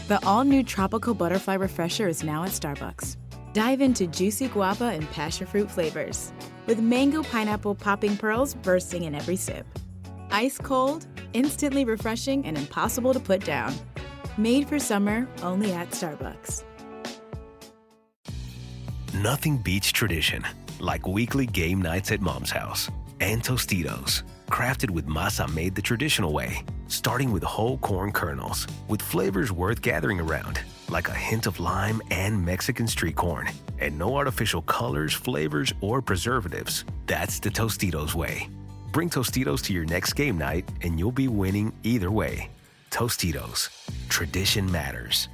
The all-new Tropical Butterfly Refresher is now at Starbucks. Dive into juicy guava and passion fruit flavors, with mango pineapple popping pearls bursting in every sip. Ice cold, instantly refreshing, and impossible to put down. Made for summer, only at Starbucks. Nothing beats tradition, like weekly game nights at Mom's house. And Tostitos, crafted with masa made the traditional way, starting with whole corn kernels, with flavors worth gathering around, like a hint of lime and Mexican street corn, and no artificial colors, flavors, or preservatives. That's the Tostitos way. Bring Tostitos to your next game night, and you'll be winning either way. Tostitos, tradition matters.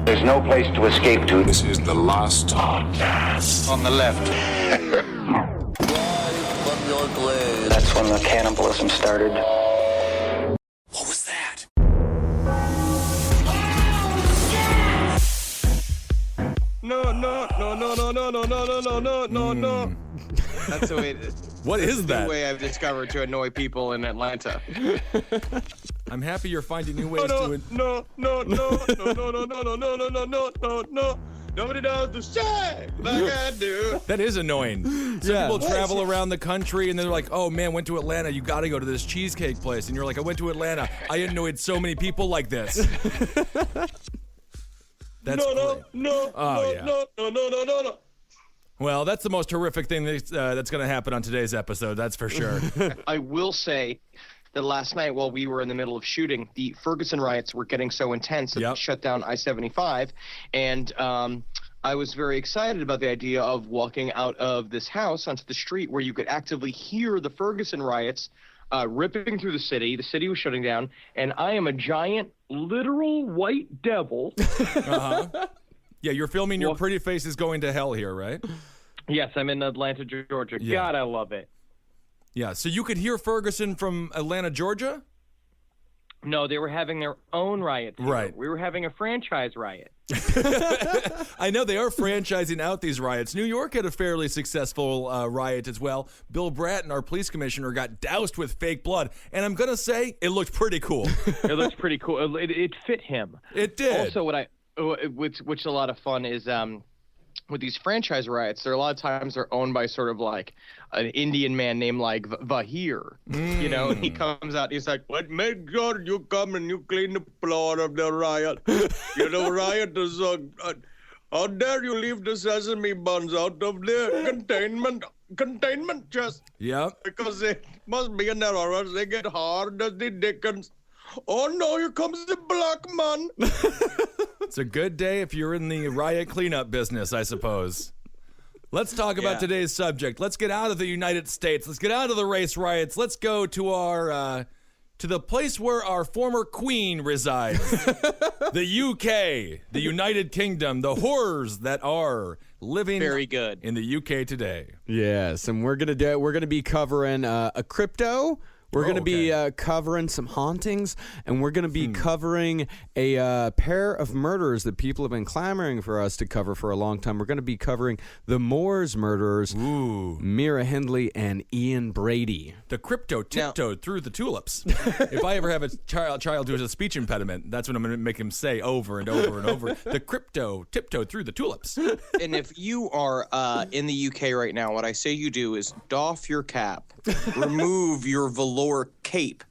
There's no place to escape to. This is the last podcast. On the left. That's when the cannibalism started. What was that? No. That's the way. What is that? The way I've discovered to annoy people in Atlanta. I'm happy you're finding new ways to it. No. Nobody does the shit like I do. That is annoying. Some people travel around the country and they're like, oh man, went to Atlanta, you gotta go to this cheesecake place. And you're like, I went to Atlanta, I annoyed so many people like this. That's No. Well, that's the most horrific thing that's going to happen on today's episode, that's for sure. I will say that last night while we were in the middle of shooting, the Ferguson riots were getting so intense that they shut down I-75. And I was very excited about the idea of walking out of this house onto the street where you could actively hear the Ferguson riots ripping through the city. The city was shutting down. And I am a giant, literal white devil. Uh-huh. Yeah, you're filming your pretty faces going to hell here, right? Yes, I'm in Atlanta, Georgia. Yeah. God, I love it. Yeah, so you could hear Ferguson from Atlanta, Georgia? No, they were having their own riot. Right. We were having a franchise riot. I know they are franchising out these riots. New York had a fairly successful riot as well. Bill Bratton, our police commissioner, got doused with fake blood. And I'm going to say it looked pretty cool. It looked pretty cool. It fit him. It did. Also, which is a lot of fun is with these franchise riots, there are a lot of times they're owned by sort of like an Indian man named like Vahir. You know, he comes out, he's like, "But make sure you come and you clean the floor of the riot. You know, riot is how dare you leave the sesame buns out of the containment chest? Yep. Because it must be in there or else they get hard as the dickens. Oh no, here comes the black man." It's a good day if you're in the riot cleanup business, I suppose. Let's talk about today's subject. Let's get out of the United States. Let's get out of the race riots. Let's go to our to the place where our former queen resides. The UK, the United Kingdom, the horrors that are living Very good. in the UK today. Yes, and we're gonna be covering a crypto. We're going to be covering some hauntings, and we're going to be covering a pair of murders that people have been clamoring for us to cover for a long time. We're going to be covering the Moors murderers, Mira Hindley and Ian Brady. The crypto tiptoed through the tulips. If I ever have a child who has a speech impediment, that's what I'm going to make him say over and over and over. The crypto tiptoed through the tulips. And if you are in the UK right now, what I say you do is doff your cap, remove your velour cape,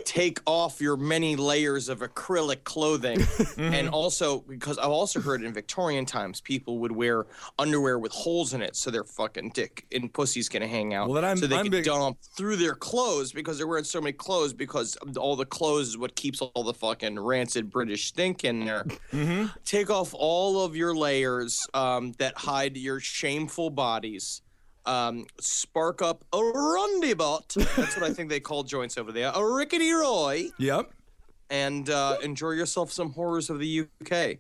take off your many layers of acrylic clothing, and also, because I've also heard in Victorian times, people would wear underwear with holes in it so their fucking dick and pussy's gonna hang out. Well, then so they can dump through their clothes because they're wearing so many clothes because all the clothes is what keeps all the fucking rancid British stink in there. Take off all of your layers that hide your shameful bodies. Spark up a rundybot. That's what I think they call joints over there. A rickety Roy. Yep. And enjoy yourself some horrors of the UK.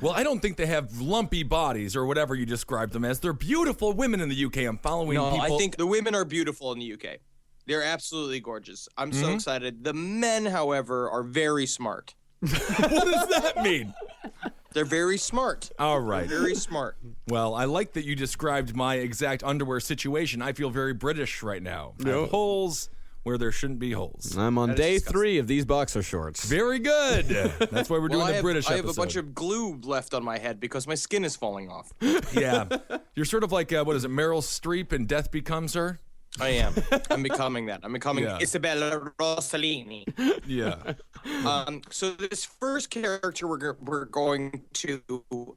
Well, I don't think they have lumpy bodies or whatever you described them as. They're beautiful women in the UK. I'm following people. No, I think the women are beautiful in the UK. They're absolutely gorgeous. I'm so excited. The men, however, are very smart. What does that mean? They're very smart. All right. Very smart. Well, I like that you described my exact underwear situation. I feel very British right now. I have holes where there shouldn't be holes. I'm on day 3 of these boxer shorts. Very good. That's why we're doing the British I episode. have a bunch of glue left on my head because my skin is falling off. Yeah. You're sort of like, what is it, Meryl Streep in Death Becomes Her? I am. I'm becoming that. I'm becoming Isabella Rossellini. Yeah. So this first character we're going to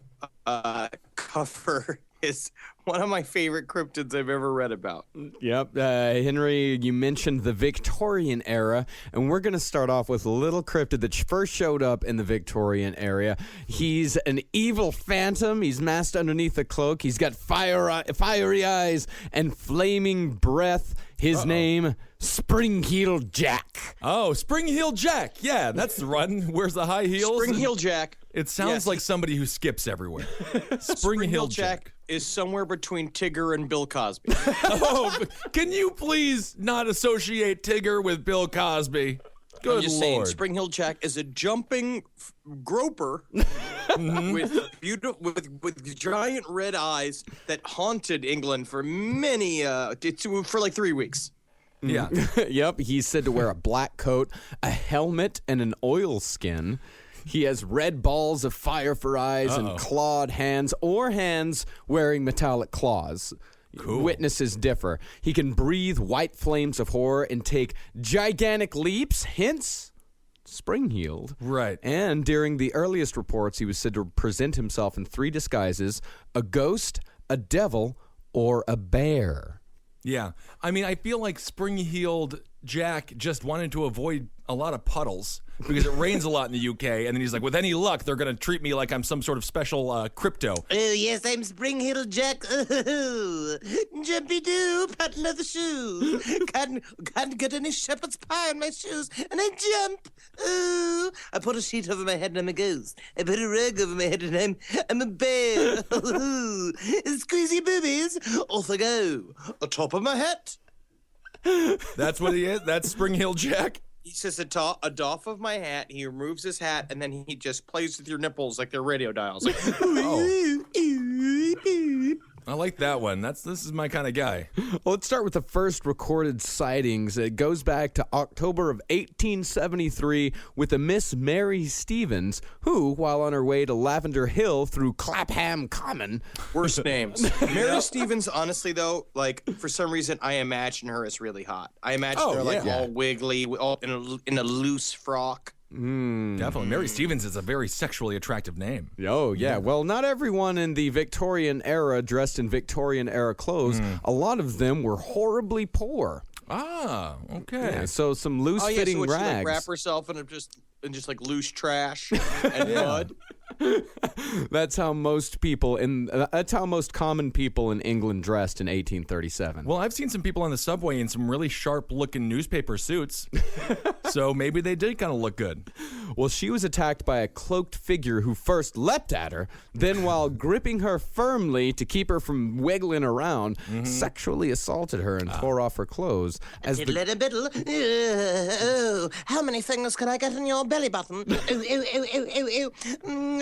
cover is one of my favorite cryptids I've ever read about. Yep. Henry, you mentioned the Victorian era, and we're going to start off with a little cryptid that first showed up in the Victorian era. He's an evil phantom. He's masked underneath a cloak. He's got fiery eyes and flaming breath. His name, Spring-Heeled Jack. Oh, Spring-Heeled Jack. Yeah, that's the run. Wears the high heels. Spring-Heeled Jack. It sounds like somebody who skips everywhere. Spring-Heeled Jack is somewhere between Tigger and Bill Cosby. Oh, can you please not associate Tigger with Bill Cosby? Good I'm just Lord. saying, Spring-Heeled Jack is a jumping groper with giant red eyes that haunted England for for like 3 weeks. Yeah. Yep. He's said to wear a black coat, a helmet, and an oilskin. He has red balls of fire for eyes and clawed hands, or hands wearing metallic claws. Cool. Witnesses differ. He can breathe white flames of horror and take gigantic leaps, hence spring-heeled. Right. And during the earliest reports, he was said to present himself in 3 disguises: a ghost, a devil, or a bear. Yeah. I mean, I feel like Spring-Heeled Jack just wanted to avoid a lot of puddles because it rains a lot in the UK. And then he's like, with any luck, they're going to treat me like I'm some sort of special crypto. Oh, yes, I'm Spring-Heeled Jack. Oh, jumpy-doo, patent leather shoes. Can't get any shepherd's pie on my shoes, and I jump. Oh, I put a sheet over my head and I'm a ghost. I put a rug over my head and I'm a bear. Oh, squeezy boobies. Off I go. Atop of my hat. That's what he is? That's Spring-Heeled Jack? He says a doff of my hat. He removes his hat, and then he just plays with your nipples like they're radio dials. Like, I like that one. This is my kind of guy. Well, let's start with the first recorded sightings. It goes back to October of 1873 with a Miss Mary Stevens, who, while on her way to Lavender Hill through Clapham Common. Worst names. Mary Stevens, honestly, though, like, for some reason, I imagine her as really hot. I imagine her, like, all wiggly, all in a loose frock. Definitely. Mary Stevens is a very sexually attractive name. Oh, yeah. Well, not everyone in the Victorian era dressed in Victorian era clothes. A lot of them were horribly poor. Ah, okay. Yeah, so some loose-fitting so rags. She, like, wrap herself in just like loose trash and mud. That's how most common people in England dressed in 1837. Well, I've seen some people on the subway in some really sharp-looking newspaper suits, so maybe they did kind of look good. Well, she was attacked by a cloaked figure who first leapt at her, then while gripping her firmly to keep her from wiggling around, sexually assaulted her and tore off her clothes. Little biddle. Oh, how many fingers can I get in your belly button?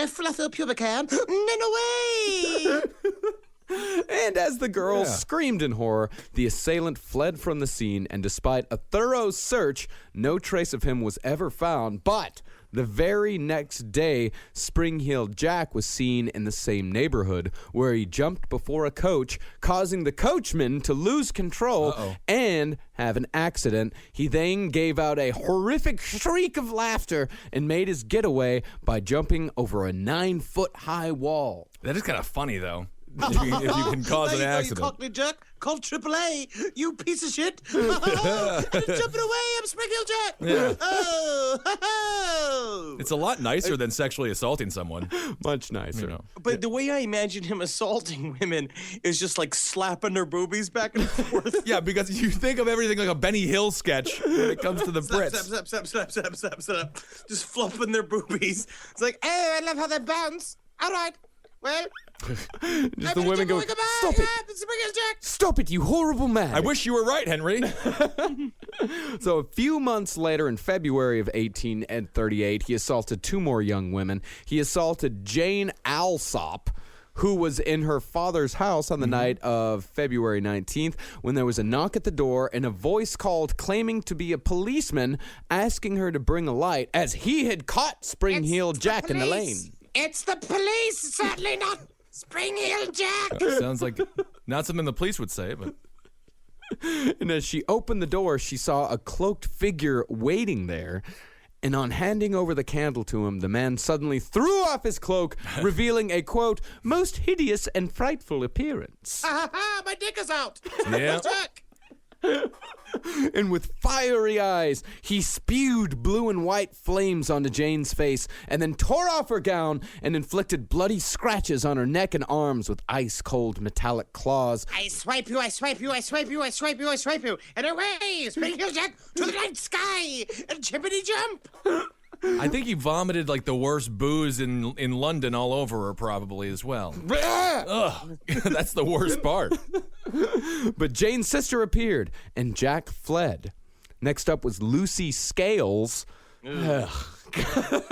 Fluffy pubic hair. No way! And as the girl screamed in horror, the assailant fled from the scene, and despite a thorough search, no trace of him was ever found. But the very next day, Spring-Heeled Jack was seen in the same neighborhood, where he jumped before a coach, causing the coachman to lose control and have an accident. He then gave out a horrific shriek of laughter and made his getaway by jumping over a 9-foot-high wall. That is kind of funny, though. If you can cause an accident. You cockney jerk. Call AAA. You piece of shit. Jumping away. I'm Spring-Heeled Jack. Yeah. Oh. It's a lot nicer than sexually assaulting someone. Much nicer. You know. But the way I imagine him assaulting women is just like slapping their boobies back and forth. Yeah, because you think of everything like a Benny Hill sketch when it comes to the Brits. Slap. Just fluffing their boobies. It's like, oh, I love how they bounce. All right. Well, just the women go, stop it. Stop it, you horrible man. I wish you were right, Henry. So a few months later, in February of 1838, he assaulted 2 more young women. He assaulted Jane Alsop, who was in her father's house on the night of February 19th when there was a knock at the door and a voice called claiming to be a policeman asking her to bring a light as he had caught Spring-Heeled Jack in the lane. It's the police, certainly not Spring-Heeled Jack. Sounds like not something the police would say, but... And as she opened the door, she saw a cloaked figure waiting there. And on handing over the candle to him, the man suddenly threw off his cloak, revealing a, quote, most hideous and frightful appearance. My dick is out. Yeah. Jack. And with fiery eyes, he spewed blue and white flames onto Jane's face and then tore off her gown and inflicted bloody scratches on her neck and arms with ice-cold metallic claws. I swipe you, I swipe you, I swipe you, I swipe you, I swipe you. And away, Spring-Heeled Jack, to the night sky, and chippity jump. I think he vomited like the worst booze in London all over her probably as well. Ugh, that's the worst part. But Jane's sister appeared, and Jack fled. Next up was Lucy Scales.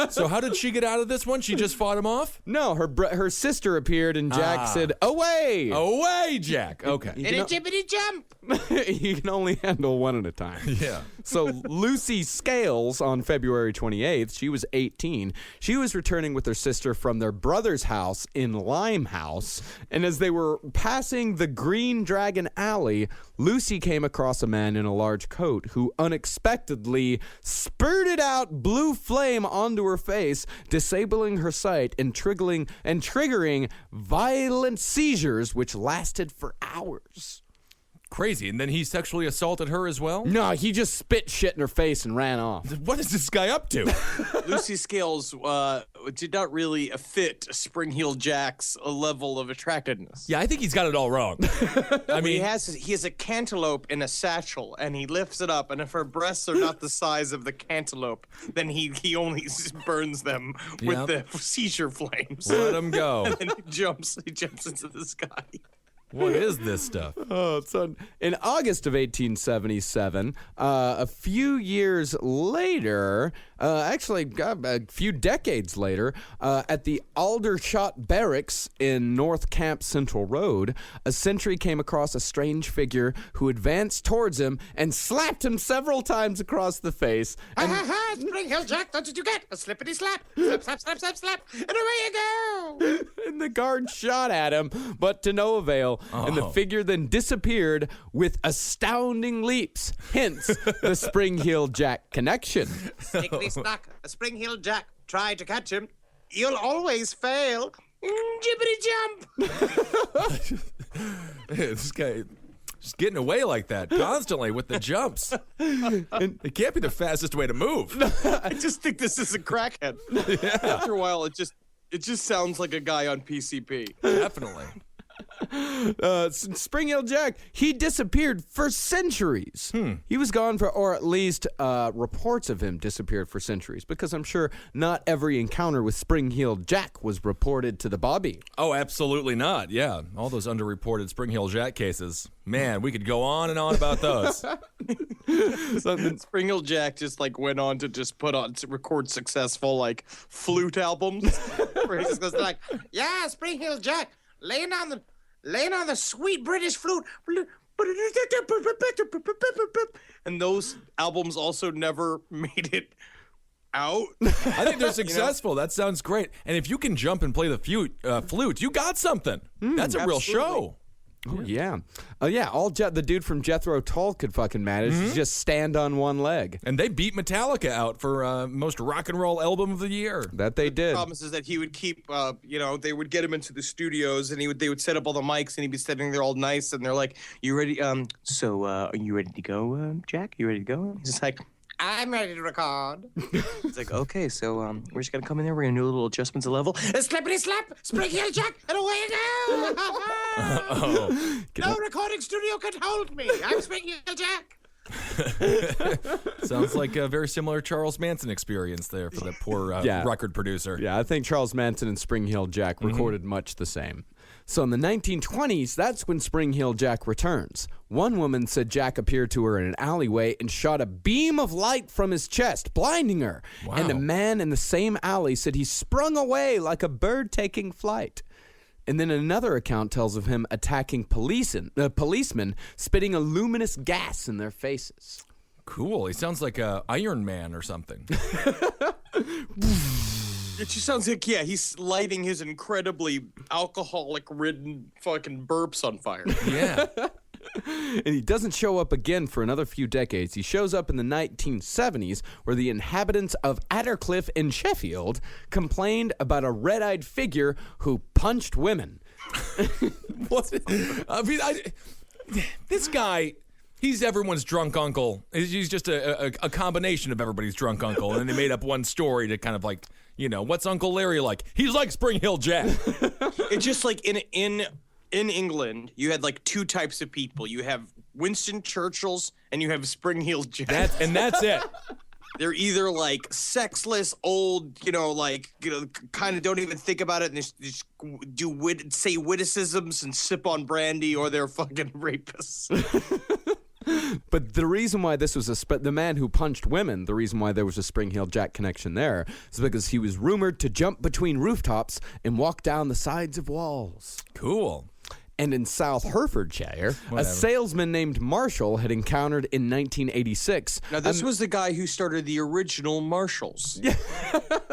So how did she get out of this one? She just fought him off? No, her sister appeared, and Jack said, away! Away, Jack. Okay. And a chippity jump. You can only handle one at a time. Yeah. So Lucy Scales, on February 28th, she was 18. She was returning with her sister from their brother's house in Limehouse. And as they were passing the Green Dragon Alley, Lucy came across a man in a large coat who unexpectedly spurted out blue flame onto her face, disabling her sight and triggering violent seizures which lasted for hours. Crazy. And then he sexually assaulted her as well? No, he just spit shit in her face and ran off. What is this guy up to? Lucy Scales did not really fit Spring-Heeled Jack's level of attractiveness. Yeah, I think he's got it all wrong. I mean, he has a cantaloupe in a satchel, and he lifts it up, and if her breasts are not the size of the cantaloupe, then he only burns them with the seizure flames. let him go. And then he jumps into the sky. What is this stuff? Oh, son. In August of 1877, a few years later, actually a few decades later, at the Aldershot Barracks in North Camp Central Road, a sentry came across a strange figure who advanced towards him and slapped him several times across the face. And Spring-Heeled Jack, that's what you get. A slippity slap. Slap, slap, slap, slap, slap. And away you go. And the guard shot at him, but to no avail. And the figure then disappeared with astounding leaps. Hence, the Spring-Heeled Jack connection. Stickety stuck. A Spring-Heeled Jack. Try to catch him. You'll always fail. Jibbity jump. This guy just getting away like that constantly with the jumps. And it can't be the fastest way to move. I just think this is a crackhead. Yeah. After a while, it just sounds like a guy on PCP. Definitely. Spring-Heeled Jack, he disappeared for centuries. He was gone for, or at least reports of him disappeared for centuries, because I'm sure not every encounter with Spring-Heeled Jack was reported to the Bobby. Oh, absolutely not. Yeah, all those underreported Spring-Heeled Jack cases. Man, we could go on and on about those. So then Spring-Heeled Jack just went on to record successful flute albums. Where he just goes like, yeah, Spring-Heeled Jack. Laying on the sweet British flute. And those albums also never made it out. I think they're successful. That sounds great. And if you can jump and play the flute, you got something. That's a real show. Oh, yeah. The dude from Jethro Tull could fucking manage to just stand on one leg. And they beat Metallica out for most rock and roll album of the year. That they did. The problem is that he would keep, they would get him into the studios, and they would set up all the mics, and he'd be sitting there all nice, and they're like, you ready? Are you ready to go, Jack? You ready to go? He's just like, I'm ready to record. it's like, okay, so we're just going to come in there. We're going to do a little adjustments of level. Slippity slap, Spring-Heeled Jack, and away you go. No recording studio can hold me. I'm Spring-Heeled Jack. Sounds like a very similar Charles Manson experience there for that poor record producer. Yeah, I think Charles Manson and Spring-Heeled Jack recorded much the same. So in the 1920s, that's when Spring-Heeled Jack returns. One woman said Jack appeared to her in an alleyway and shot a beam of light from his chest, blinding her. Wow. And a man in the same alley said he sprung away like a bird taking flight. And then another account tells of him attacking policemen, spitting a luminous gas in their faces. Cool. He sounds like a Iron Man or something. It just sounds like, yeah, he's lighting his incredibly alcoholic-ridden fucking burps on fire. Yeah. And he doesn't show up again for another few decades. He shows up in the 1970s, where the inhabitants of Attercliffe in Sheffield complained about a red-eyed figure who punched women. What? I mean, this guy, he's everyone's drunk uncle. He's just a combination of everybody's drunk uncle. And then they made up one story to kind of like, what's Uncle Larry like? He's like Spring Hill Jack. It's just like in England, you had like two types of people. You have Winston Churchills and you have Spring Hill Jacks. That's it. They're either like sexless, old, kind of don't even think about it and just say witticisms and sip on brandy, or they're fucking rapists. But the reason why this was the man who punched women, the reason why there was a Spring Hill Jack connection there is because he was rumored to jump between rooftops and walk down the sides of walls. Cool. And in South Herefordshire, a salesman named Marshall had encountered in 1986. Now, this was the guy who started the original Marshalls,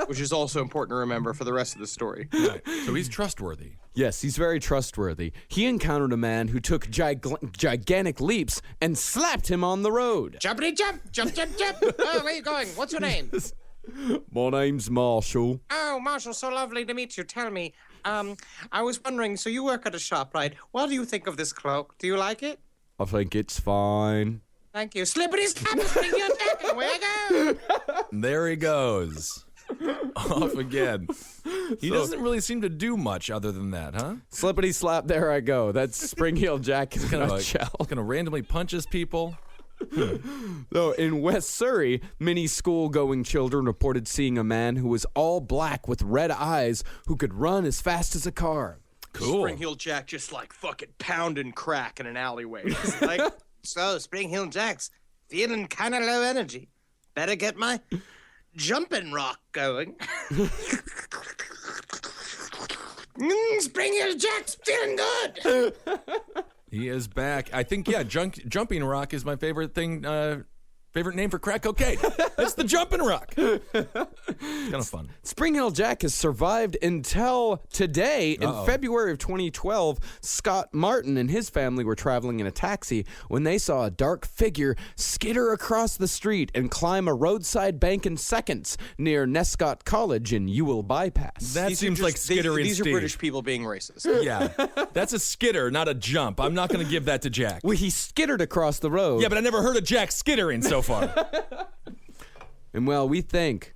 which is also important to remember for the rest of the story. Right. So he's trustworthy. Yes, he's very trustworthy. He encountered a man who took gigantic leaps and slapped him on the road. Jumpity jump, jump, jump, jump. Oh, where are you going? What's your name? My name's Marshall. Oh, Marshall, so lovely to meet you. Tell me, I was wondering, so you work at a shop, right? What do you think of this cloak? Do you like it? I think it's fine. Thank you. Slippity slap, spring your jacket. Away I go. There he goes. Off again. He doesn't really seem to do much other than that, huh? Slippity slap, there I go. That's Spring Hill Jack in a nutshell. Kind of randomly punches people. So in West Surrey, many school-going children reported seeing a man who was all black with red eyes who could run as fast as a car. Cool. Spring Hill Jack just like fucking pounding crack in an alleyway. It's like, So, Spring Hill Jack's feeling kind of low energy. Better get my jumping rock going. Spring Hill Jack's feeling good. He is back. I think, Jumping Rock is my favorite thing. Favorite name for crack cocaine. It's the Jumping Rock. It's kind of fun. Spring Hill Jack has survived until today. In February of 2012, Scott Martin and his family were traveling in a taxi when they saw a dark figure skitter across the street and climb a roadside bank in seconds near Nescott College in Ewell Bypass. That seems like skittering. These are Steve. British people being racist. Yeah. That's a skitter, not a jump. I'm not going to give that to Jack. Well, he skittered across the road. Yeah, but I never heard of Jack skittering so far. And well, we think,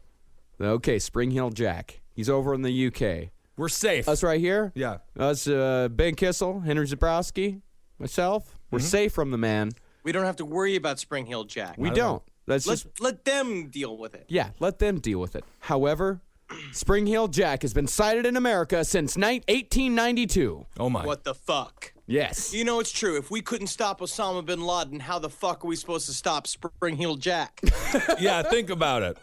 okay, Spring Hill Jack, he's over in the UK. We're safe. Us right here? Yeah. Us, Ben Kissel, Henry Zabrowski, myself. We're safe from the man. We don't have to worry about Spring Hill Jack. We don't. Let them deal with it. Yeah, let them deal with it. However, Spring Hill Jack has been sighted in America since 1892. Oh, my. What the fuck? Yes. You know, it's true. If we couldn't stop Osama bin Laden, how the fuck are we supposed to stop Spring Hill Jack? Yeah, think about it.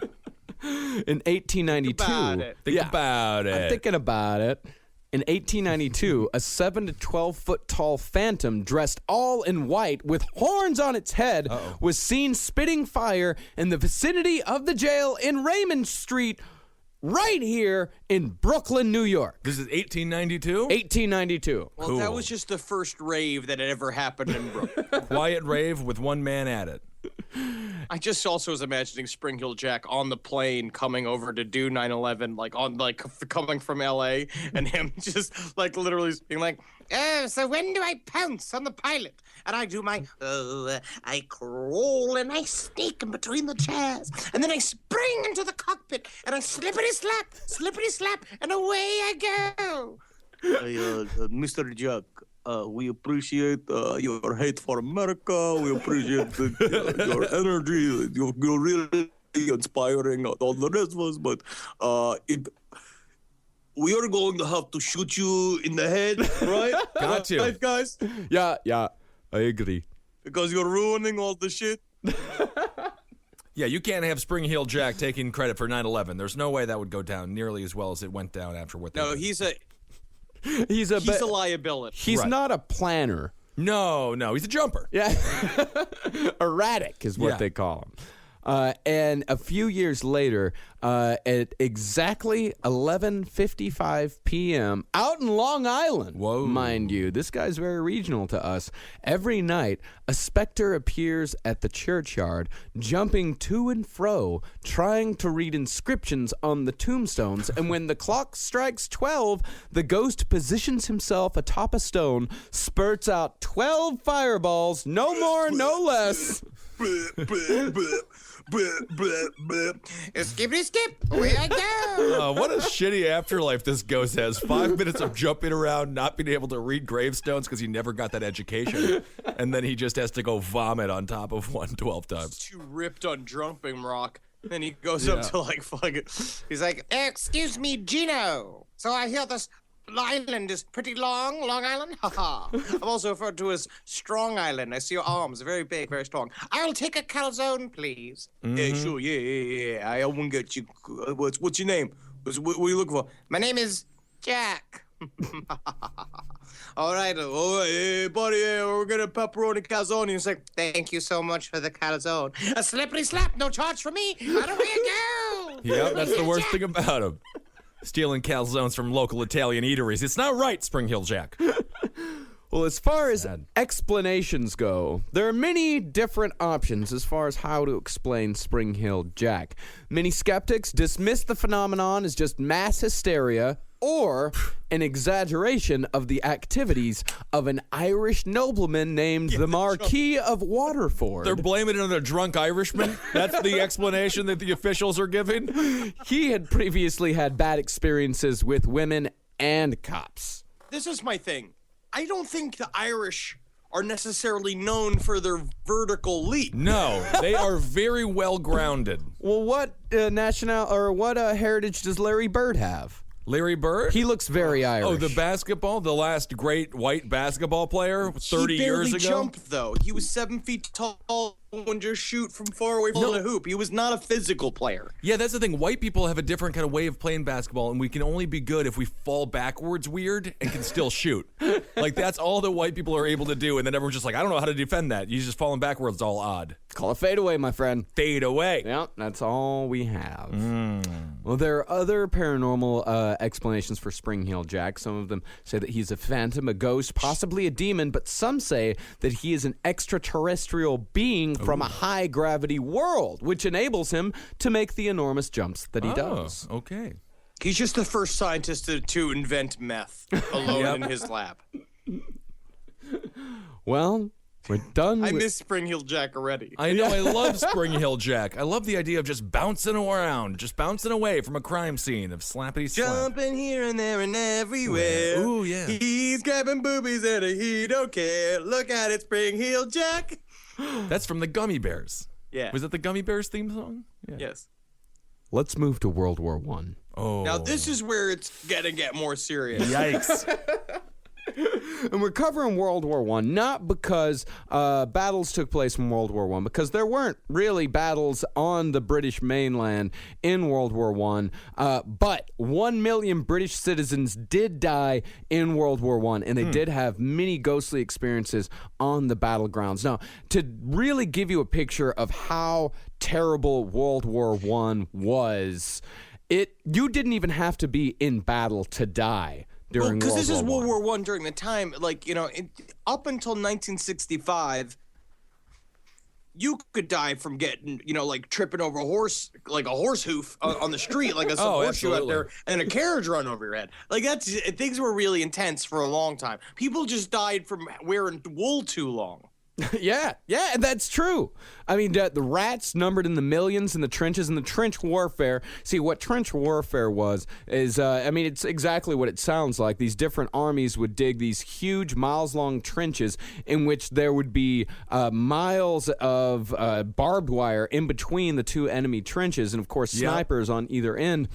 In 1892. Think about it. I'm thinking about it. In 1892, a 7 to 12 foot tall phantom dressed all in white with horns on its head was seen spitting fire in the vicinity of the jail in Raymond Street, right here in Brooklyn, New York. This is 1892? 1892. Well, Cool. that was just the first rave that had ever happened in Brooklyn. Quiet rave with one man at it. I just also was imagining Spring Hill Jack on the plane coming over to do 9/11, coming from LA, and him just literally being like, Oh, so when do I pounce on the pilot? And I do my, I crawl and I sneak in between the chairs. And then I spring into the cockpit and I slippity slap, and away I go. Mr. Jack, we appreciate your hate for America. We appreciate your energy. You're really inspiring all the rest of us. But we are going to have to shoot you in the head, right? Got to. Right, guys? Yeah, I agree. Because you're ruining all the shit. Yeah, you can't have Spring Hill Jack taking credit for 9/11. There's no way that would go down nearly as well as it went down after what they no, did. He's a liability. He's not a planner. No, he's a jumper. Yeah. Erratic is what they call him. And a few years later, at exactly 11:55 p.m., out in Long Island, mind you, this guy's very regional to us, every night a specter appears at the churchyard, jumping to and fro, trying to read inscriptions on the tombstones, and when the clock strikes 12, the ghost positions himself atop a stone, spurts out 12 fireballs, no more, no less. Skippity skip, away I go. What a shitty afterlife this ghost has. 5 minutes of jumping around, not being able to read gravestones because he never got that education. And then he just has to go vomit on top of one 12 times. Too ripped on jumping rock. Then he goes up to like fucking. He's like, excuse me, Gino. So I hear this island is pretty long, Long Island? Haha. I'm also referred to as Strong Island. I see your arms, very big, very strong. I'll take a calzone, please. Yeah, sure, yeah. I won't get you. What's your name? What are you looking for? My name is Jack. All right, hey, buddy, we're gonna pepperoni calzone. He's like, thank you so much for the calzone. A slippery slap, no charge for me. Out of here go. Yep, that's the worst thing about him. Stealing calzones from local Italian eateries. It's not right, Spring Hill Jack. Well, as far as explanations go, there are many different options as far as how to explain Spring Hill Jack. Many skeptics dismiss the phenomenon as just mass hysteria or an exaggeration of the activities of an Irish nobleman named the Marquis of Waterford. They're blaming it on a drunk Irishman? That's the explanation that the officials are giving? He had previously had bad experiences with women and cops. This is my thing. I don't think the Irish are necessarily known for their vertical leap. No, they are very well grounded. Well, what heritage does Larry Bird have? Larry Bird? He looks very Irish. Oh, the basketball? The last great white basketball player 30 years ago? He barely jumped, though. He was 7 feet tall and just shoot from far away from the hoop. He was not a physical player. Yeah, that's the thing. White people have a different kind of way of playing basketball, and we can only be good if we fall backwards weird and can still shoot. Like, that's all that white people are able to do, and then everyone's just like, I don't know how to defend that. You just falling backwards, all odd. Call it fade away, my friend. Fade away. Yeah, that's all we have. Well, there are other paranormal explanations for Spring Hill Jack. Some of them say that he's a phantom, a ghost, possibly a demon, but some say that he is an extraterrestrial being from a high-gravity world, which enables him to make the enormous jumps that he does. Okay. He's just the first scientist to invent meth alone in his lab. Well, we're done. I miss Spring Hill Jack already. I know. I love Spring Hill Jack. I love the idea of just bouncing around, just bouncing away from a crime scene of slappity slap. jumping here and there and everywhere. Ooh, yeah. He's grabbing boobies and he don't care. Look at it, Spring Hill Jack. That's from the Gummy Bears. Yeah. Was it the Gummy Bears theme song? Yeah. Yes. Let's move to World War I. Oh. Now this is where it's gonna get more serious. Yikes. And we're covering World War I, not because battles took place in World War I, because there weren't really battles on the British mainland in World War I, but 1 million British citizens did die in World War I, and they did have many ghostly experiences on the battlegrounds. Now, to really give you a picture of how terrible World War I was, you didn't even have to be in battle to die. Because this is World War I during the time, like, up until 1965, you could die from getting, like tripping over a horse, like a horse hoof on the street, like a horseshoe out there, and a carriage run over your head. Like things were really intense for a long time. People just died from wearing wool too long. Yeah, that's true. I mean, the rats numbered in the millions in the trenches, and the trench warfare. See, what trench warfare is it's exactly what it sounds like. These different armies would dig these huge miles-long trenches in which there would be miles of barbed wire in between the two enemy trenches, and, of course, snipers on either end.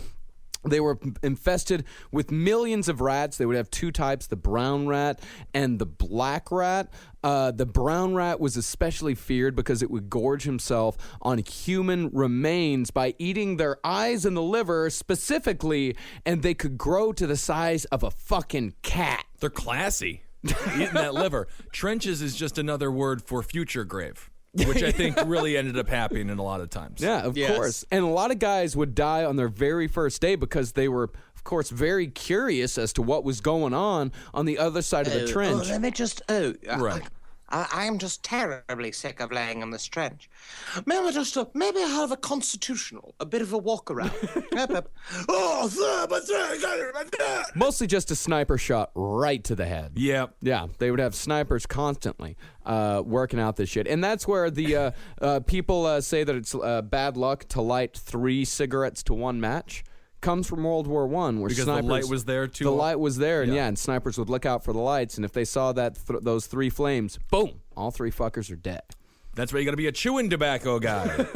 They were infested with millions of rats. They would have two types, the brown rat and the black rat. The brown rat was especially feared because it would gorge himself on human remains by eating their eyes and the liver specifically, and they could grow to the size of a fucking cat. They're classy. Eating that liver. Trenches is just another word for future grave, which I think really ended up happening a lot of times. Yeah, of course. And a lot of guys would die on their very first day because they were, of course, very curious as to what was going on the other side of the trench. Let me just. Right. I am just terribly sick of laying in this trench. Maybe I have a constitutional, a bit of a walk around. Mostly just a sniper shot right to the head. Yeah. Yeah, they would have snipers constantly working out this shit. And that's where the people say that it's bad luck to light 3 cigarettes to 1 match. Comes from World War I, where because snipers, the light was there too. The light was there, and snipers would look out for the lights, and if they saw that those 3 flames, boom, all 3 fuckers are dead. That's why you got to be a chewing tobacco guy.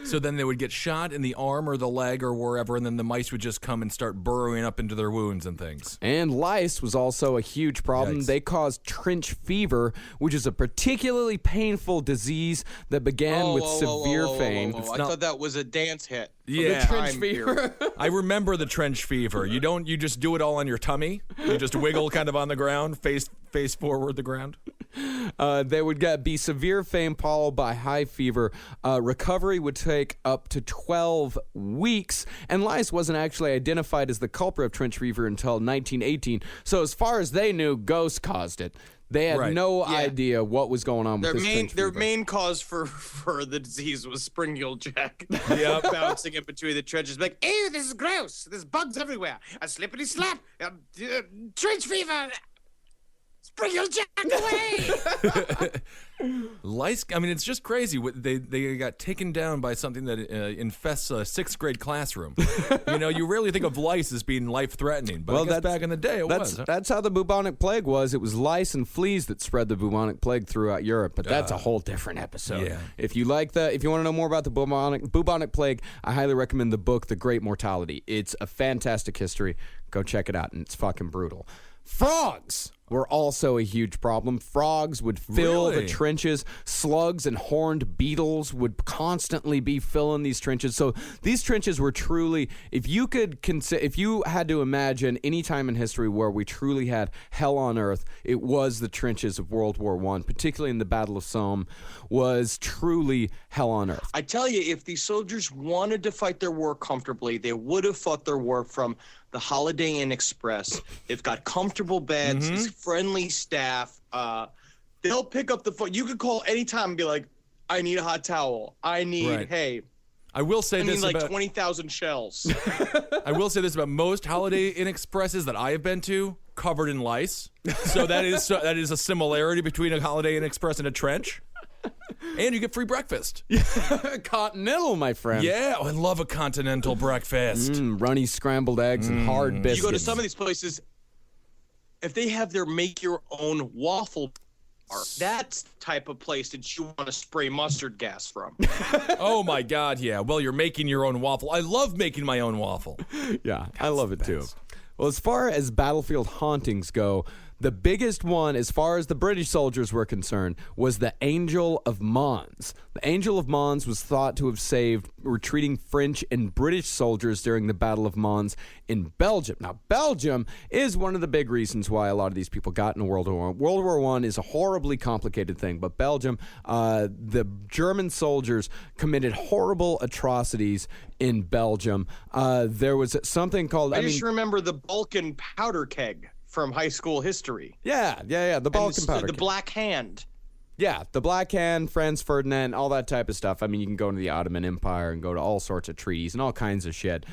So then they would get shot in the arm or the leg or wherever, and then the mice would just come and start burrowing up into their wounds and things. And lice was also a huge problem. Yikes. They caused trench fever, which is a particularly painful disease that began with severe fame. I thought that was a dance hit. Yeah. The trench fever. I remember the trench fever. You just do it all on your tummy. You just wiggle kind of on the ground, face forward the ground. They would be severe fame followed by high fever. Recovery would take up to 12 weeks, and lice wasn't actually identified as the culprit of trench fever until 1918. So as far as they knew, ghosts caused it. They had no idea what was going on with this trench fever. Their main cause for the disease was spring-heel jack. Bouncing in between the trenches. Like, ew, this is gross. There's bugs everywhere. A slippity slap. Trench fever. Spring-heel jack away. Lice, I mean, it's just crazy. They got taken down by something that infests a 6th grade classroom. You rarely think of lice as being life-threatening, but I guess back in the day it was. Huh? That's how the bubonic plague was. It was lice and fleas that spread the bubonic plague throughout Europe, but that's a whole different episode. Yeah. If you want to know more about the bubonic plague, I highly recommend the book The Great Mortality. It's a fantastic history. Go check it out, and it's fucking brutal. Frogs were also a huge problem. Frogs would fill the trenches. Slugs and horned beetles would constantly be filling these trenches. So these trenches were truly, if you had to imagine any time in history where we truly had hell on earth, it was the trenches of World War I, particularly in the Battle of Somme, was truly hell on earth. I tell you, if these soldiers wanted to fight their war comfortably, they would have fought their war from the Holiday Inn Express. They've got comfortable beds, friendly staff. They'll pick up the phone. You could call anytime and be like, I need a hot towel. I need, hey. I will say this like about 20,000 shells. I will say this about most Holiday Inn Expresses that I have been to, covered in lice. So that is a similarity between a Holiday Inn Express and a trench. And you get free breakfast. Continental, my friend. Yeah, I love a continental breakfast. Runny scrambled eggs and hard biscuits. You go to some of these places, if they have their make-your-own waffle bar, that's the type of place that you want to spray mustard gas from. Oh, my God, yeah. Well, you're making your own waffle. I love making my own waffle. Yeah, I love it, too. Well, as far as battlefield hauntings go, the biggest one, as far as the British soldiers were concerned, was the Angel of Mons. The Angel of Mons was thought to have saved retreating French and British soldiers during the Battle of Mons in Belgium. Now, Belgium is one of the big reasons why a lot of these people got into World War I. World War I is a horribly complicated thing, but Belgium, the German soldiers committed horrible atrocities in Belgium. There was something called... I just remember the Balkan powder keg from high school history. Yeah. The Balkan powder. The Black Hand. Yeah, the Black Hand, Franz Ferdinand, all that type of stuff. I mean, you can go into the Ottoman Empire and go to all sorts of treaties and all kinds of shit.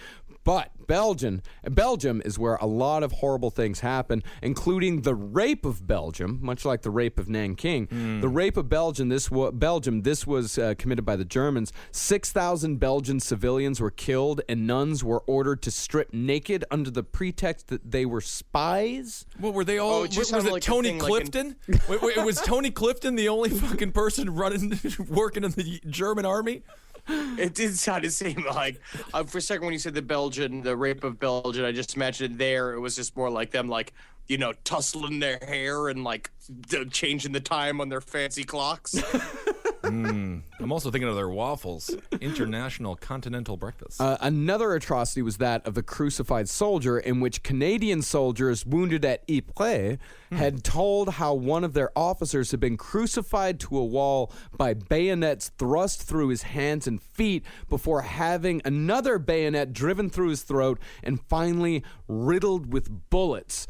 But Belgium is where a lot of horrible things happen, including the rape of Belgium, much like the rape of Nanking. The rape of Belgium, this was committed by the Germans. 6,000 Belgian civilians were killed, and nuns were ordered to strip naked under the pretext that they were spies. Well, were they all... was it like Tony Clifton? Wait, was Tony Clifton the only fucking person working in the German army? It did sound to seem like, for a second when you said the rape of Belgian, I just imagined there it was just more like them, like, tussling their hair and like changing the time on their fancy clocks. I'm also thinking of their waffles. International Continental Breakfast. Another atrocity was that of the crucified soldier, in which Canadian soldiers wounded at Ypres had told how one of their officers had been crucified to a wall by bayonets thrust through his hands and feet before having another bayonet driven through his throat and finally riddled with bullets.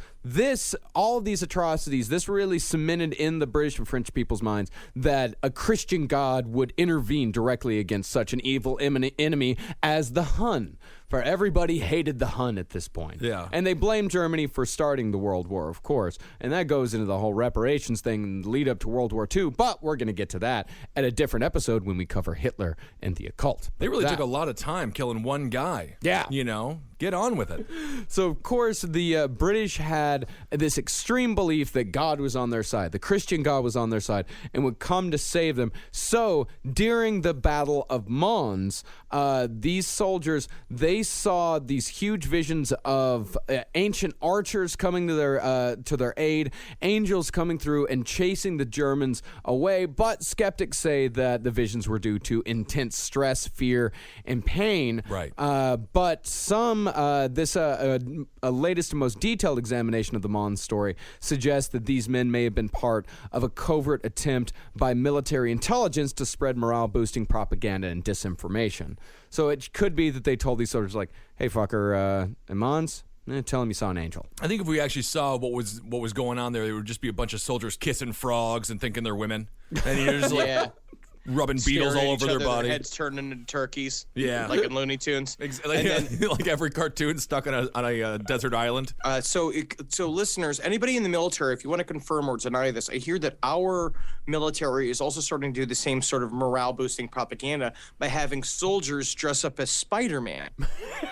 All of these atrocities, this really cemented in the British and French people's minds that a Christian God would intervene directly against such an evil enemy as the Hun. For everybody hated the Hun at this point. Yeah. And they blamed Germany for starting the World War, of course. And that goes into the whole reparations thing and lead up to World War II. But we're going to get to that at a different episode when we cover Hitler and the occult. They really took a lot of time killing one guy. Yeah. Get on with it. So, of course, the British had this extreme belief that God was on their side. The Christian God was on their side and would come to save them. So, during the Battle of Mons, these soldiers, they saw these huge visions of ancient archers coming to their aid, angels coming through and chasing the Germans away. But skeptics say that the visions were due to intense stress, fear, and pain. Right. But some a latest and most detailed examination of the Mons story suggests that these men may have been part of a covert attempt by military intelligence to spread morale-boosting propaganda and disinformation. So it could be that they told these soldiers, like, hey, fucker, in Mons, tell him you saw an angel. I think if we actually saw what was going on there would just be a bunch of soldiers kissing frogs and thinking they're women. And you're just like... rubbing beetles all over their body. Their heads turning into turkeys. Yeah. Like in Looney Tunes. Like every cartoon stuck on a desert island. So listeners, anybody in the military, if you want to confirm or deny this, I hear that our military is also starting to do the same sort of morale-boosting propaganda by having soldiers dress up as Spider-Man.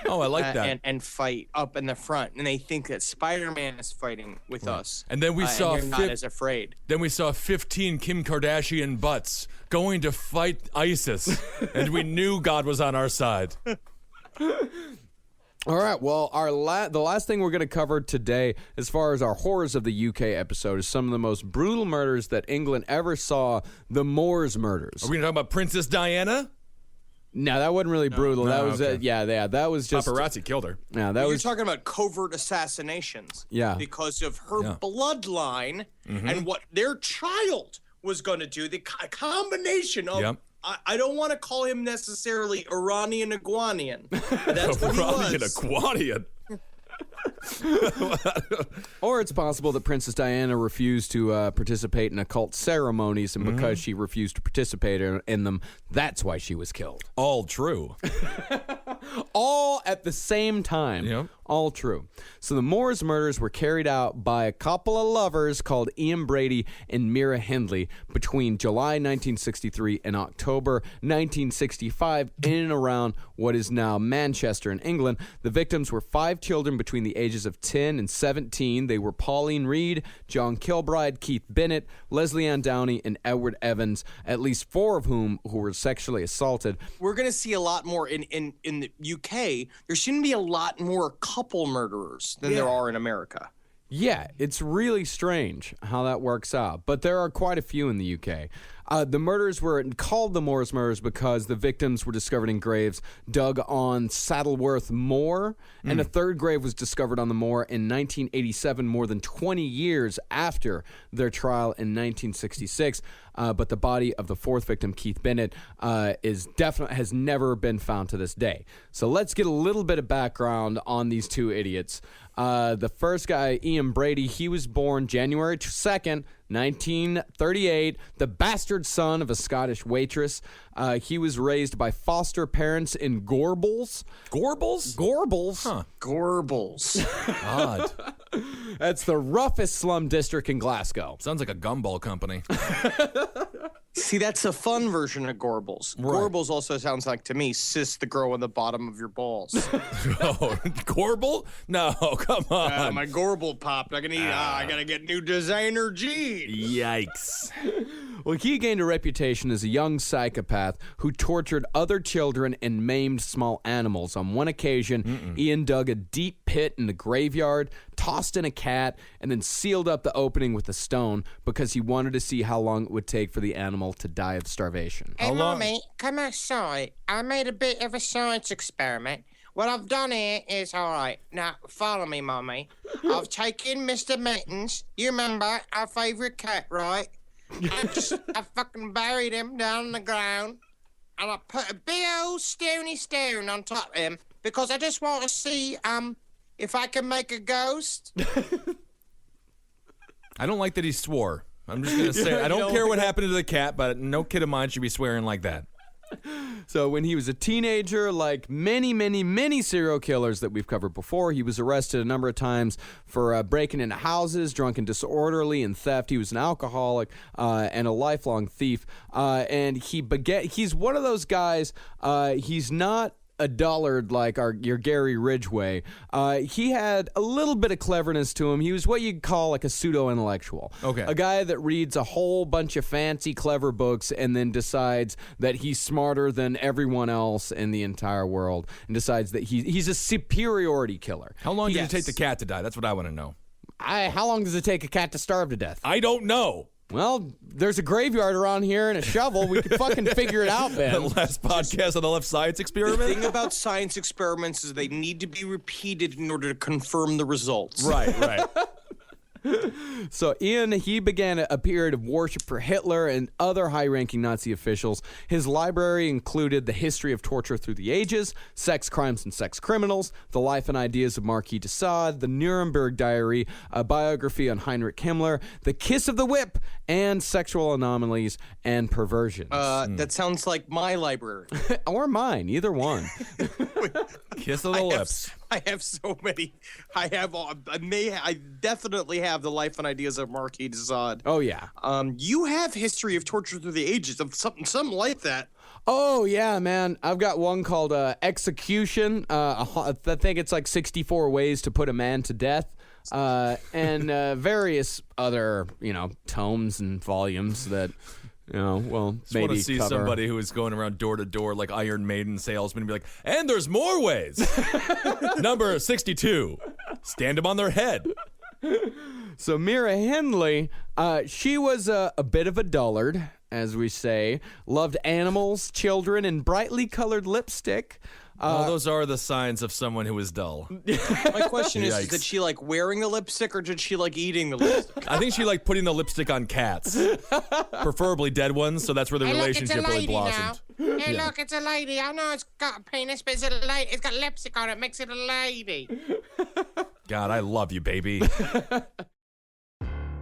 Oh, I like that. And fight up in the front. And they think that Spider-Man is fighting with us. And then we saw... and you're not as afraid. Then we saw 15 Kim Kardashian butts going to fight ISIS, and we knew God was on our side. All right, well, the last thing we're going to cover today, as far as our Horrors of the UK episode, is some of the most brutal murders that England ever saw, the Moors murders. Are we going to talk about Princess Diana? No, that wasn't really brutal. No, that was okay. That was just paparazzi killed her. Yeah, You're talking about covert assassinations. Yeah. Because of her bloodline and what their child was going to do. The combination of... Yep. I don't want to call him necessarily Iranian Iguanian. That's what he Iranian was. Iguanian. Or it's possible that Princess Diana refused to participate in occult ceremonies, and because she refused to participate in them, that's why she was killed. All true. All at the same time. Yep. All true. So the Moors murders were carried out by a couple of lovers called Ian Brady and Mira Hindley between July 1963 and October 1965 in and around what is now Manchester in England. The victims were 5 children between the ages of 10 and 17. They were Pauline Reed, John Kilbride, Keith Bennett, Leslie Ann Downey, and Edward Evans, at least 4 of whom who were sexually assaulted. We're going to see a lot more in the UK. There shouldn't be a lot more couple murderers than there are in America. Yeah, it's really strange how that works out, but there are quite a few in the UK. The murders were called the Moors murders because the victims were discovered in graves dug on Saddleworth Moor, and a third grave was discovered on the moor in 1987, more than 20 years after their trial in 1966. But the body of the 4th victim, Keith Bennett, has never been found to this day. So let's get a little bit of background on these 2 idiots. The first guy, Ian Brady, he was born January 2nd, 1938, the bastard son of a Scottish waitress. He was raised by foster parents in Gorbals. Gorbals? Gorbals. Huh. Gorbals. Odd. That's the roughest slum district in Glasgow. Sounds like a gumball company. See, that's a fun version of Gorbals. Right. Gorbals also sounds like, to me, sis the girl in the bottom of your balls. Oh, Gorble? No, come on. My Gorble popped. I gotta get new designer jeans. Yikes. Well, he gained a reputation as a young psychopath who tortured other children and maimed small animals. On one occasion, Ian dug a deep pit in the graveyard, tossed in a cat, and then sealed up the opening with a stone because he wanted to see how long it would take for the animal to die of starvation. Hey, Mommy, come outside. I made a bit of a science experiment. What I've done here is, all right, now follow me, Mommy. I've taken Mr. Mittens, you remember, our favorite cat, right? I fucking buried him down in the ground, and I put a big old stony stone on top of him because I just want to see, if I can make a ghost. I don't like that he swore. I'm just going to say, I don't care what happened to the cat, but no kid of mine should be swearing like that. So when he was a teenager, like many serial killers that we've covered before, he was arrested a number of times for breaking into houses, drunk and disorderly, and theft. He was an alcoholic and a lifelong thief. And he's one of those guys, he's not a dullard like your Gary Ridgway. He had a little bit of cleverness to him. He was what you'd call like a pseudo-intellectual. Okay. A guy that reads a whole bunch of fancy, clever books and then decides that he's smarter than everyone else in the entire world and decides that he's a superiority killer. How long did it take the cat to die? That's what I want to know. How long does it take a cat to starve to death? I don't know. Well, there's a graveyard around here and a shovel. We could fucking figure it out, Ben. The last podcast on the left science experiment? The thing about science experiments is they need to be repeated in order to confirm the results. Right. So Ian, he began a period of worship for Hitler and other high-ranking Nazi officials. His library included The History of Torture Through the Ages, Sex Crimes and Sex Criminals, The Life and Ideas of Marquis de Sade, The Nuremberg Diary, a biography on Heinrich Himmler, The Kiss of the Whip, and Sexual Anomalies and Perversions. That sounds like my library. Or mine, either one. Kiss of the lips. I have so many. I definitely have The Life and Ideas of Marquis de Sade. Oh, yeah. You have History of Torture Through the Ages, of something like that. Oh, yeah, man. I've got one called Execution. I think it's like 64 ways to put a man to death. And various other, tomes and volumes that... maybe just want to see cover. somebody who is going around door to door like Iron Maiden salesman and be like, and there's more ways. Number 62. Stand them on their head. So Mira Hindley, she was a bit of a dullard, as we say. Loved animals, children, and brightly colored lipstick. Those are the signs of someone who is dull. My question is did she like wearing the lipstick or did she like eating the lipstick? I think she liked putting the lipstick on cats, preferably dead ones. So that's where the relationship really blossomed. Hey, look, it's a lady. I know it's got a penis, but it's got lipstick on it. Makes it a lady. God, I love you, baby.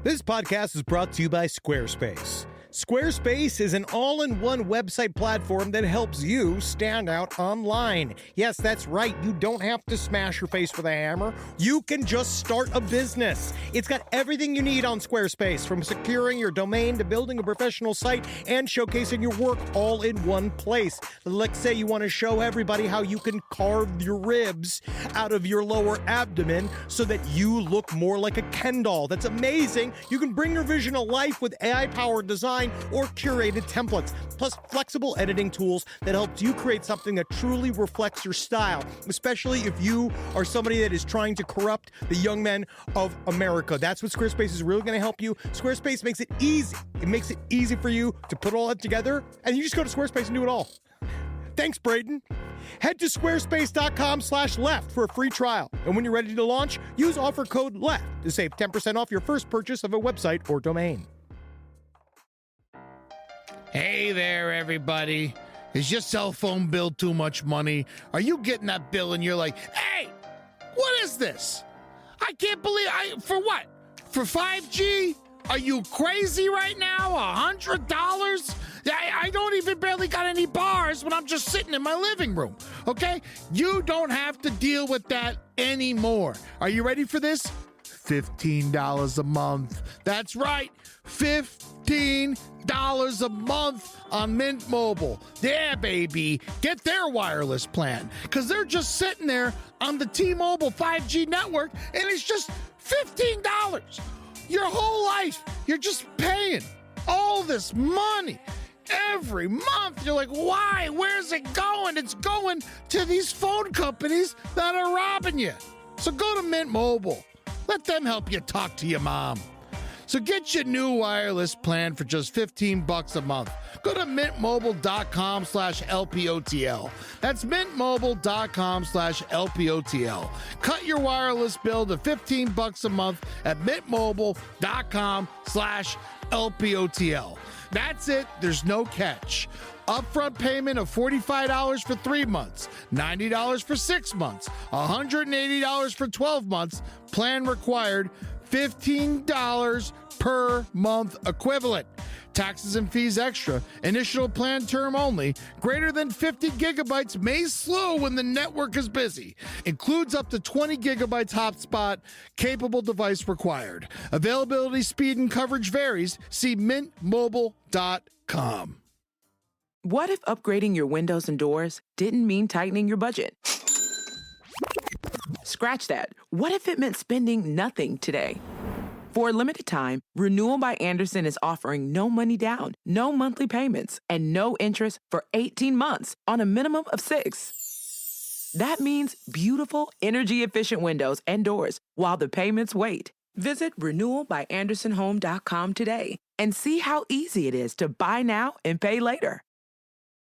This podcast is brought to you by Squarespace. Squarespace is an all-in-one website platform that helps you stand out online. Yes, that's right. You don't have to smash your face with a hammer. You can just start a business. It's got everything you need on Squarespace, from securing your domain to building a professional site and showcasing your work all in one place. Let's say you want to show everybody how you can carve your ribs out of your lower abdomen so that you look more like a Ken doll. That's amazing. You can bring your vision to life with AI-powered design or curated templates, plus flexible editing tools that helps you create something that truly reflects your style, especially if you are somebody that is trying to corrupt the young men of America. That's what Squarespace is really going to help you. Squarespace makes it easy. It makes it easy for you to put all that together, and you just go to Squarespace and do it all. Thanks, Braden. Head to squarespace.com/left for a free trial. And when you're ready to launch, use offer code LEFT to save 10% off your first purchase of a website or domain. Hey there, everybody. Is your cell phone bill too much money? Are you getting that bill and you're like, hey, what is this? I can't believe for what? For 5G? Are you crazy right now? $100? I don't even barely got any bars when I'm just sitting in my living room, okay? You don't have to deal with that anymore. Are you ready for this? $15 a month. That's right, $15 a month on Mint Mobile. Yeah, baby. Get their wireless plan because they're just sitting there on the T-Mobile 5G network and it's just $15. Your whole life, you're just paying all this money every month. You're like, why? Where's it going? It's going to these phone companies that are robbing you. So go to Mint Mobile. Let them help you talk to your mom. So get your new wireless plan for just $15 a month. Go to mintmobile.com/LPOTL. That's mintmobile.com/LPOTL. Cut your wireless bill to $15 a month at mintmobile.com/LPOTL. That's it. There's no catch. Upfront payment of $45 for 3 months, $90 for 6 months, $180 for 12 months. Plan required, $15 per month equivalent. Taxes and fees extra. Initial plan term only. Greater than 50 gigabytes may slow when the network is busy. Includes up to 20 gigabytes hotspot. Capable device required. Availability, speed, and coverage varies. See mintmobile.com. What if upgrading your windows and doors didn't mean tightening your budget? Scratch that. What if it meant spending nothing today? For a limited time, Renewal by Andersen is offering no money down, no monthly payments, and no interest for 18 months on a minimum of 6. That means beautiful, energy-efficient windows and doors while the payments wait. Visit renewalbyandersenhome.com today and see how easy it is to buy now and pay later.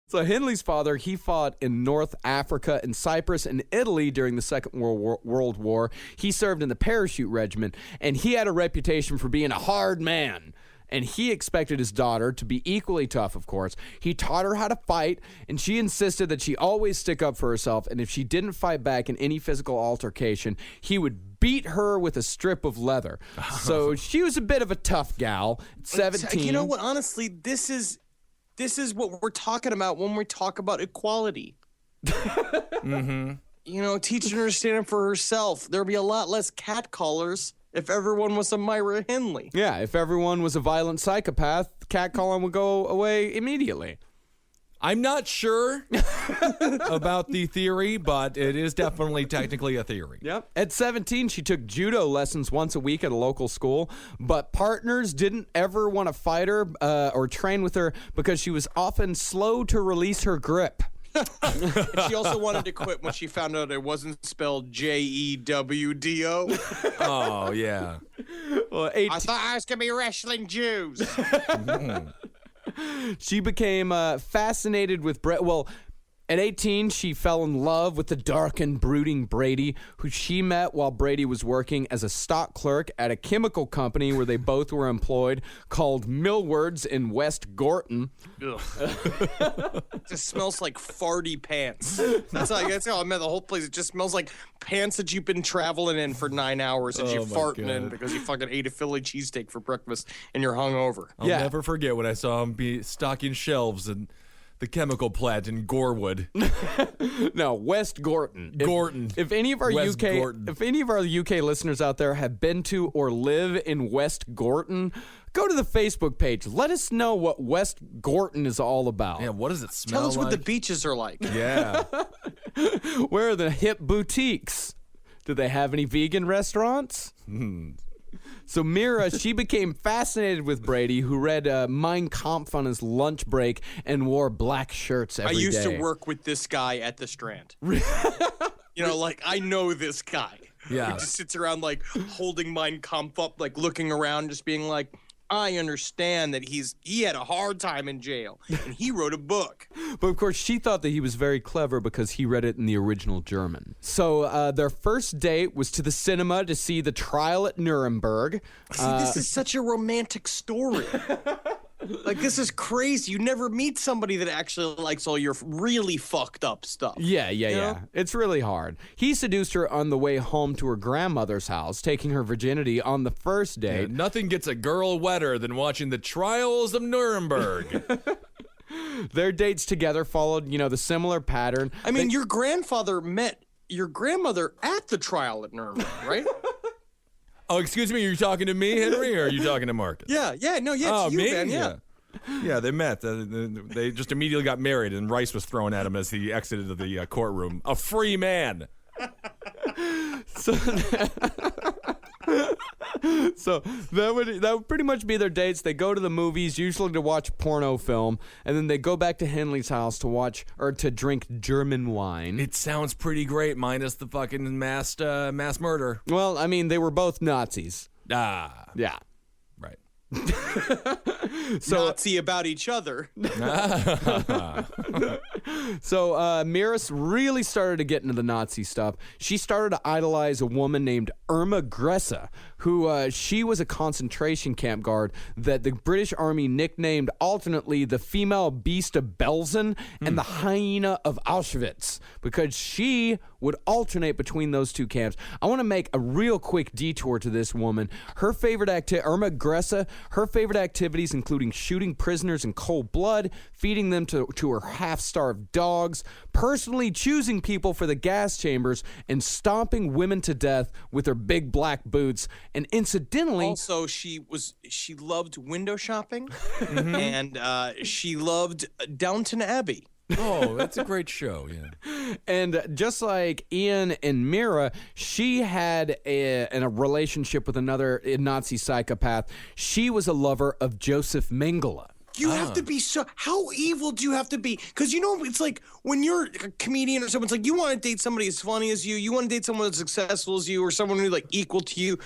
So Henley's father, he fought in North Africa and Cyprus and Italy during the Second World War. He served in the parachute regiment, and he had a reputation for being a hard man. And he expected his daughter to be equally tough, of course. He taught her how to fight, and she insisted that she always stick up for herself, and if she didn't fight back in any physical altercation, he would beat her with a strip of leather. So she was a bit of a tough gal. 17. You know what? Honestly, this is what we're talking about when we talk about equality. Mm-hmm. You know, teaching her to stand up for herself. There'd be a lot less catcallers if everyone was a Myra Henley. Yeah, if everyone was a violent psychopath, catcalling would go away immediately. I'm not sure about the theory, but it is definitely technically a theory. Yep. At 17, she took judo lessons once a week at a local school, but partners didn't ever want to fight her or train with her because she was often slow to release her grip. And she also wanted to quit when she found out it wasn't spelled Jewdo. Oh, yeah. Well, I thought I was going to be wrestling Jews. She became fascinated with Brett. Well, at 18, she fell in love with the dark and brooding Brady, who she met while Brady was working as a stock clerk at a chemical company where they both were employed called Millwards in West Gorton. Ugh. It just smells like farty pants. That's how I met the whole place. It just smells like pants that you've been traveling in for 9 hours and you're farting in because you fucking ate a Philly cheesesteak for breakfast and you're hungover. I'll never forget when I saw him be stocking shelves in the chemical plant in Gorewood. No, West Gorton. Gorton. If any of our UK listeners out there have been to or live in West Gorton, go to the Facebook page. Let us know what West Gorton is all about. Yeah, what does it smell like? Tell us like? what the beaches are like. Yeah. Where are the hip boutiques? Do they have any vegan restaurants? So Mira, she became fascinated with Brady, who read Mein Kampf on his lunch break and wore black shirts every day. I used to work with this guy at the Strand. You know, like, I know this guy. Yeah. He just sits around, like, holding Mein Kampf up, like, looking around, just being like, I understand that he had a hard time in jail, and he wrote a book. But, of course, she thought that he was very clever because he read it in the original German. So their first date was to the cinema to see The Trial at Nuremberg. See, this is such a romantic story. Like, this is crazy. You never meet somebody that actually likes all your really fucked up stuff. Yeah. It's really hard. He seduced her on the way home to her grandmother's house, taking her virginity on the first date. Yeah, nothing gets a girl wetter than watching the trials of Nuremberg. Their dates together followed, the similar pattern. I mean, your grandfather met your grandmother at the trial at Nuremberg, right? Oh, excuse me, are you talking to me, Henry, or are you talking to Marcus? No, it's you, me? man, yeah. Yeah, they met. They just immediately got married, and rice was thrown at him as he exited the courtroom. A free man. So that would pretty much be their dates. They go to the movies, usually to watch porno film, and then they go back to Henley's house to drink German wine. It sounds pretty great, minus the fucking mass murder. Well, I mean, they were both Nazis. Ah, yeah, right. So Nazi about each other. So Miris really started to get into the Nazi stuff. She started to idolize a woman named Irma Gressa, who she was a concentration camp guard that the British Army nicknamed alternately the female beast of Belsen and the hyena of Auschwitz, because she would alternate between those two camps. I want to make a real quick detour to this woman. Her favorite Irma Gressa, her favorite activities including shooting prisoners in cold blood, feeding them to her half-starved dogs, personally choosing people for the gas chambers, and stomping women to death with her big black boots. And incidentally, also she loved window shopping, and she loved Downton Abbey. Oh, that's a great show, yeah. And just like Ian and Mira, she had a relationship with another Nazi psychopath. She was a lover of Joseph Mengele. You have to be so. How evil do you have to be? Because it's like when you're a comedian or someone's like, you want to date somebody as funny as you. You want to date someone as successful as you, or someone who's like equal to you.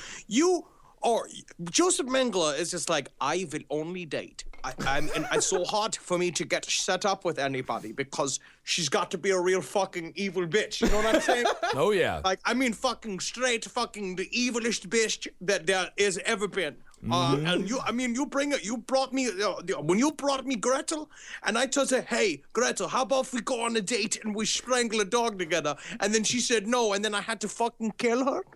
Joseph Mengele is just like, I will only date. And it's so hard for me to get set up with anybody because she's got to be a real fucking evil bitch. You know what I'm saying? Oh yeah. Like, I mean, fucking straight, fucking the evilest bitch that there has ever been. And you brought me when you brought me Gretel, and I told her, hey, Gretel, how about if we go on a date and we strangle a dog together? And then she said no, and then I had to fucking kill her.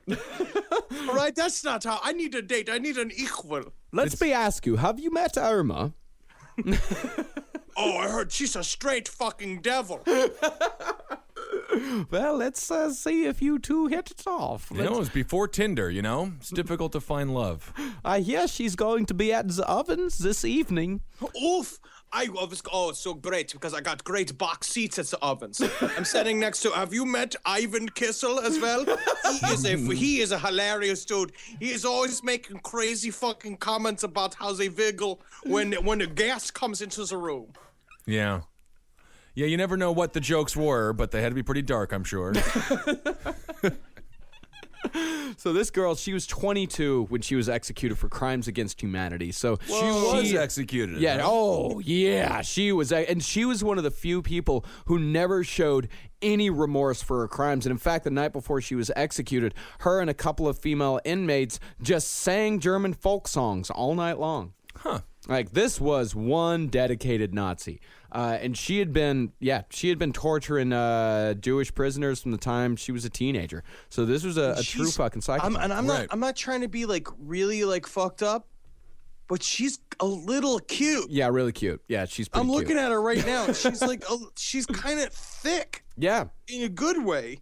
All right, that's not how I need a date. I need an equal. Let's ask you, have you met Irma? Oh, I heard she's a straight fucking devil. Well, let's see if you two hit it off. It was before Tinder, It's difficult to find love. I hear she's going to be at the ovens this evening. Oof. It's so great because I got great box seats at the ovens. I'm sitting next to. Have you met Ivan Kissel as well? He is a hilarious dude. He is always making crazy fucking comments about how they wiggle when a gas comes into the room. Yeah. Yeah, you never know what the jokes were, but they had to be pretty dark, I'm sure. So this girl, she was 22 when she was executed for crimes against humanity. So she was executed. Yeah. Right? Oh, yeah. She was, and she was one of the few people who never showed any remorse for her crimes. And in fact, the night before she was executed, her and a couple of female inmates just sang German folk songs all night long. Huh. Like, this was one dedicated Nazi. And she had been torturing Jewish prisoners from the time she was a teenager. So this was a true fucking psychopath. I'm not trying to be like really like fucked up, but she's a little cute. Yeah, really cute. Yeah, she's pretty I'm cute. looking at her right now. She's like she's kind of thick. Yeah. In a good way.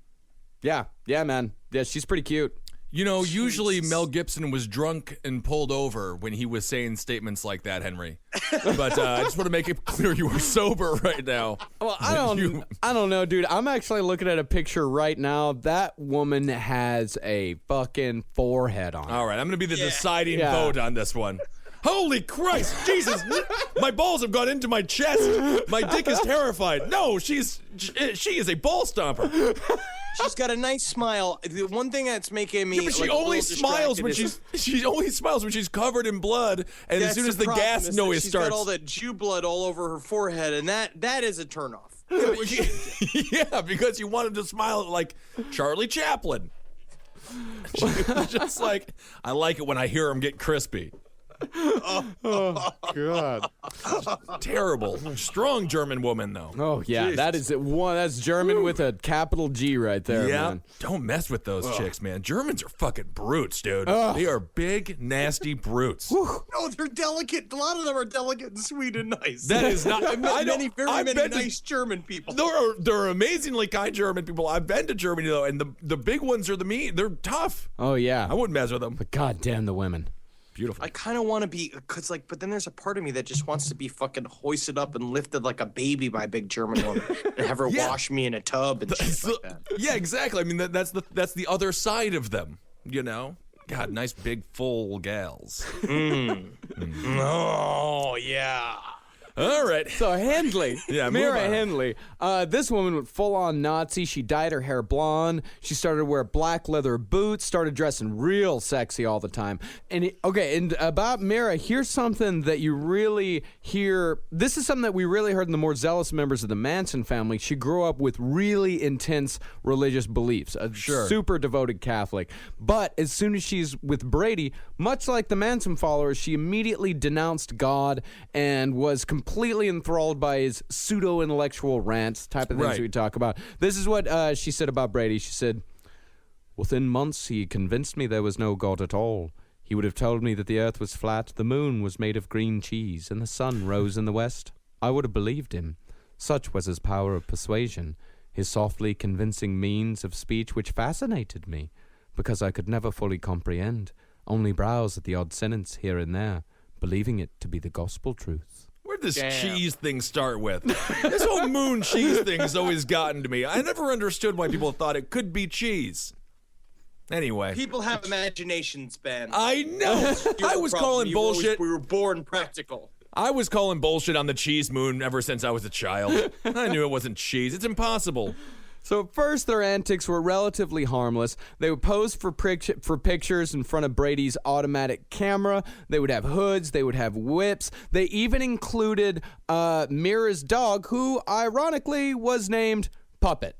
Yeah, man. Yeah, she's pretty cute. Usually Mel Gibson was drunk and pulled over when he was saying statements like that, Henry. But I just want to make it clear you were sober right now. Well, I don't know, dude. I'm actually looking at a picture right now. That woman has a fucking forehead on. All right, I'm going to be the deciding vote on this one. Holy Christ, Jesus, my balls have gone into my chest. My dick is terrified. No, she is a ball stomper. She's got a nice smile. The one thing that's making me she only smiles when she's covered in blood, and as soon as the gas noise she's starts, got all that Jew blood all over her forehead, and that is a turnoff. Yeah, because you want him to smile like Charlie Chaplin. Just like, I like it when I hear him get crispy. Oh, God. Terrible. Strong German woman, though. Oh, yeah. Jesus. That is one. That's German with a capital G right there, Yeah. man. Don't mess with those chicks, man. Germans are fucking brutes, dude. Ugh. They are big, nasty brutes. No, they're delicate. A lot of them are delicate and sweet and nice. That is not. I've met I don't- many, very I've many been to- nice German people. There are amazingly kind German people. I've been to Germany, though, and the big ones are the mean. They're tough. Oh, yeah. I wouldn't mess with them. But goddamn the women. Beautiful. I kind of want to be, cause like, but then there's a part of me that just wants to be fucking hoisted up and lifted like a baby by a big German woman and have her Yeah. wash me in a tub and shit like that. Yeah, exactly. I mean, that's the other side of them, you know? God, nice big full gals. Oh yeah. All right. So Hendley, Yeah, move Mira on. Hendley, this woman went full-on Nazi. She dyed her hair blonde. She started to wear black leather boots, started dressing real sexy all the time. And about Mira, here's something that you really hear. This is something that we really heard in the more zealous members of the Manson family. She grew up with really intense religious beliefs, a super devoted Catholic. But as soon as she's with Brady, much like the Manson followers, she immediately denounced God and was completely enthralled by his pseudo-intellectual rants, type of things Right. we talk about. This is what she said about Brady. She said, "Within months, he convinced me there was no God at all. He would have told me that the earth was flat, the moon was made of green cheese, and the sun rose in the west. I would have believed him. Such was his power of persuasion, his softly convincing means of speech which fascinated me, because I could never fully comprehend, only browse at the odd sentence here and there, believing it to be the gospel truth." Where did this cheese thing start with? This whole moon cheese thing has always gotten to me. I never understood why people thought it could be cheese. Anyway. People have imaginations, Ben. I know. I was calling bullshit. We were born practical. I was calling bullshit on the cheese moon ever since I was a child. I knew it wasn't cheese. It's impossible. So at first, their antics were relatively harmless. They would pose for pictures in front of Brady's automatic camera. They would have hoods. They would have whips. They even included Mira's dog, who ironically was named Puppet.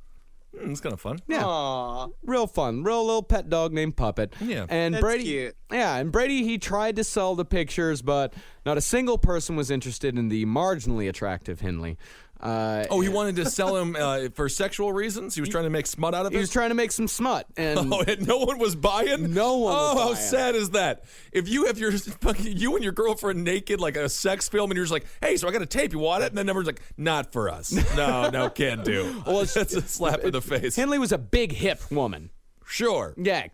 It's kind of fun. Yeah. Aww. Real fun. Real little pet dog named Puppet. Yeah. And That's Brady, cute. Yeah, and Brady, he tried to sell the pictures, but not a single person was interested in the marginally attractive Hendley. He wanted to sell him for sexual reasons? He was trying to make smut out of it? He was trying to make some smut. And no one was buying? No one was Oh, how buying. sad is that? If you have you and your girlfriend naked, like a sex film, and you're just like, hey, so I got a tape, you want it? And then everyone's like, not for us. No, can't do. Well, that's a slap in the face. Hendley was a big hip woman. Sure. Yeah,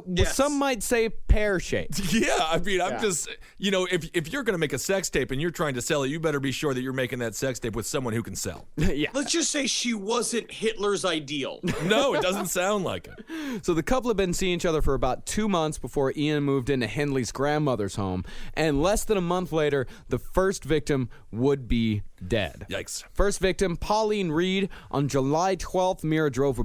Yes. some might say pear-shaped. Yeah, I mean, I'm just, if you're going to make a sex tape and you're trying to sell it, you better be sure that you're making that sex tape with someone who can sell. Yeah. Let's just say she wasn't Hitler's ideal. No, it doesn't sound like it. So the couple had been seeing each other for about 2 months before Ian moved into Hendley's grandmother's home. And less than a month later, the first victim would be dead. Yikes. First victim, Pauline Reed. On July 12th, Mira drove her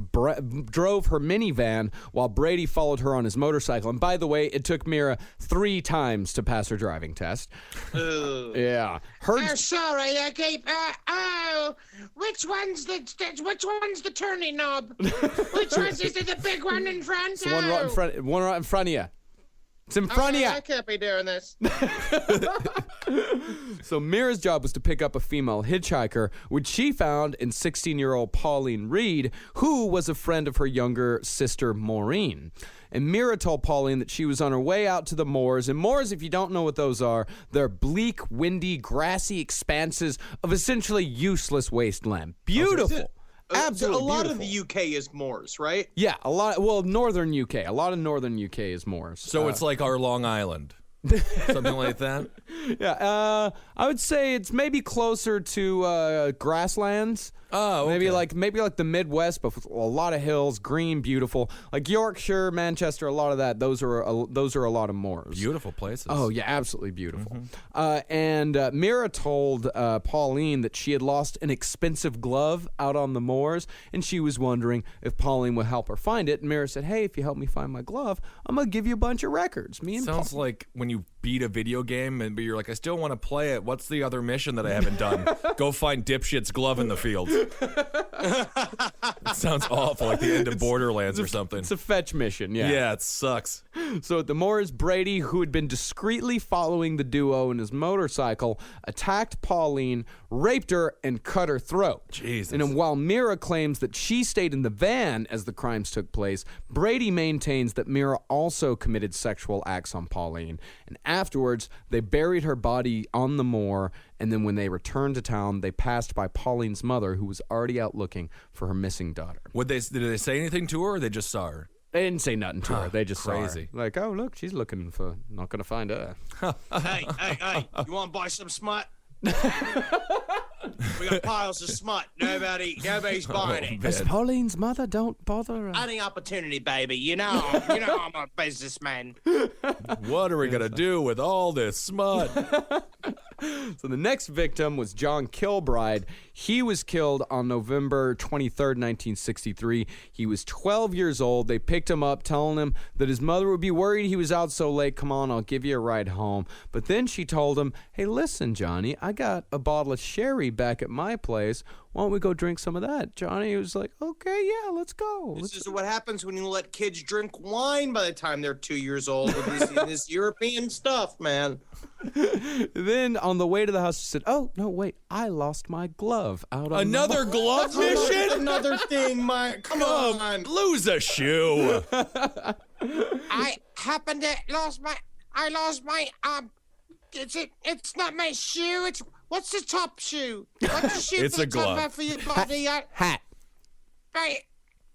minivan while Brady followed her on his motorcycle. And by the way, it took Mira 3 times to pass her driving test. Yeah. Sorry, I keep. Which one's the turning knob? Which one's is it? The big one in front? It's one right in front of you. It's in front of you. I can't be doing this. So Mira's job was to pick up a female hitchhiker, which she found in 16-year-old Pauline Reed, who was a friend of her younger sister Maureen. And Mira told Pauline that she was on her way out to the moors. And moors, if you don't know what those are, they're bleak, windy, grassy expanses of essentially useless wasteland. Beautiful. Absolutely A lot beautiful. of the UK is moors, right? Yeah, a lot. Well, northern UK. A lot of northern UK is moors. So it's like our Long Island. Something like that? Yeah, I would say it's maybe closer to grasslands. Oh, okay. Maybe like the Midwest, but with a lot of hills, green, beautiful. Like Yorkshire, Manchester, a lot of that. Those are a lot of moors. Beautiful places. Oh yeah, absolutely beautiful. And Mira told Pauline that she had lost an expensive glove out on the moors, and she was wondering if Pauline would help her find it. And Mira said, "Hey, if you help me find my glove, I'm gonna give you a bunch of records." Sounds like when you beat a video game, but you're like, I still want to play it. What's the other mission that I haven't done? Go find dipshit's glove in the field. It sounds awful, like the end of Borderlands or something. It's a fetch mission, yeah. Yeah, it sucks. So at the moors, Brady, who had been discreetly following the duo in his motorcycle, attacked Pauline, raped her, and cut her throat. Jesus. And while Mira claims that she stayed in the van as the crimes took place, Brady maintains that Mira also committed sexual acts on Pauline. And afterwards, they buried her body on the moor, and then when they returned to town, they passed by Pauline's mother, who was already out looking for her missing daughter. Did they say anything to her, or they just saw her? They didn't say nothing to her. They just crazy. saw her. Like, oh, look, she's looking for, not going to find her. Hey, you want to buy some smut? We got piles of smut. Nobody's buying it. As Pauline's mother, don't bother her. Any opportunity, baby. You know I'm a businessman. What are we going to do with all this smut? So the next victim was John Kilbride. He was killed on November 23rd, 1963. He was 12 years old. They picked him up, telling him that his mother would be worried he was out so late. Come on, I'll give you a ride home. But then she told him, hey, listen, Johnny, I got a bottle of sherry back at my place. Why don't we go drink some of that? Johnny was like, okay, yeah, let's go. This is what happens when you let kids drink wine by the time they're 2 years old with this European stuff, man. Then on the way to the house, she said, oh, no, wait, I lost my glove out on Another glove mission? Another thing, Mike. Come on. Lose a shoe. I happened to lost my it's not my shoe. What's the top shoe? What's the shoe It's for a the top glove. half for your body? Hat. My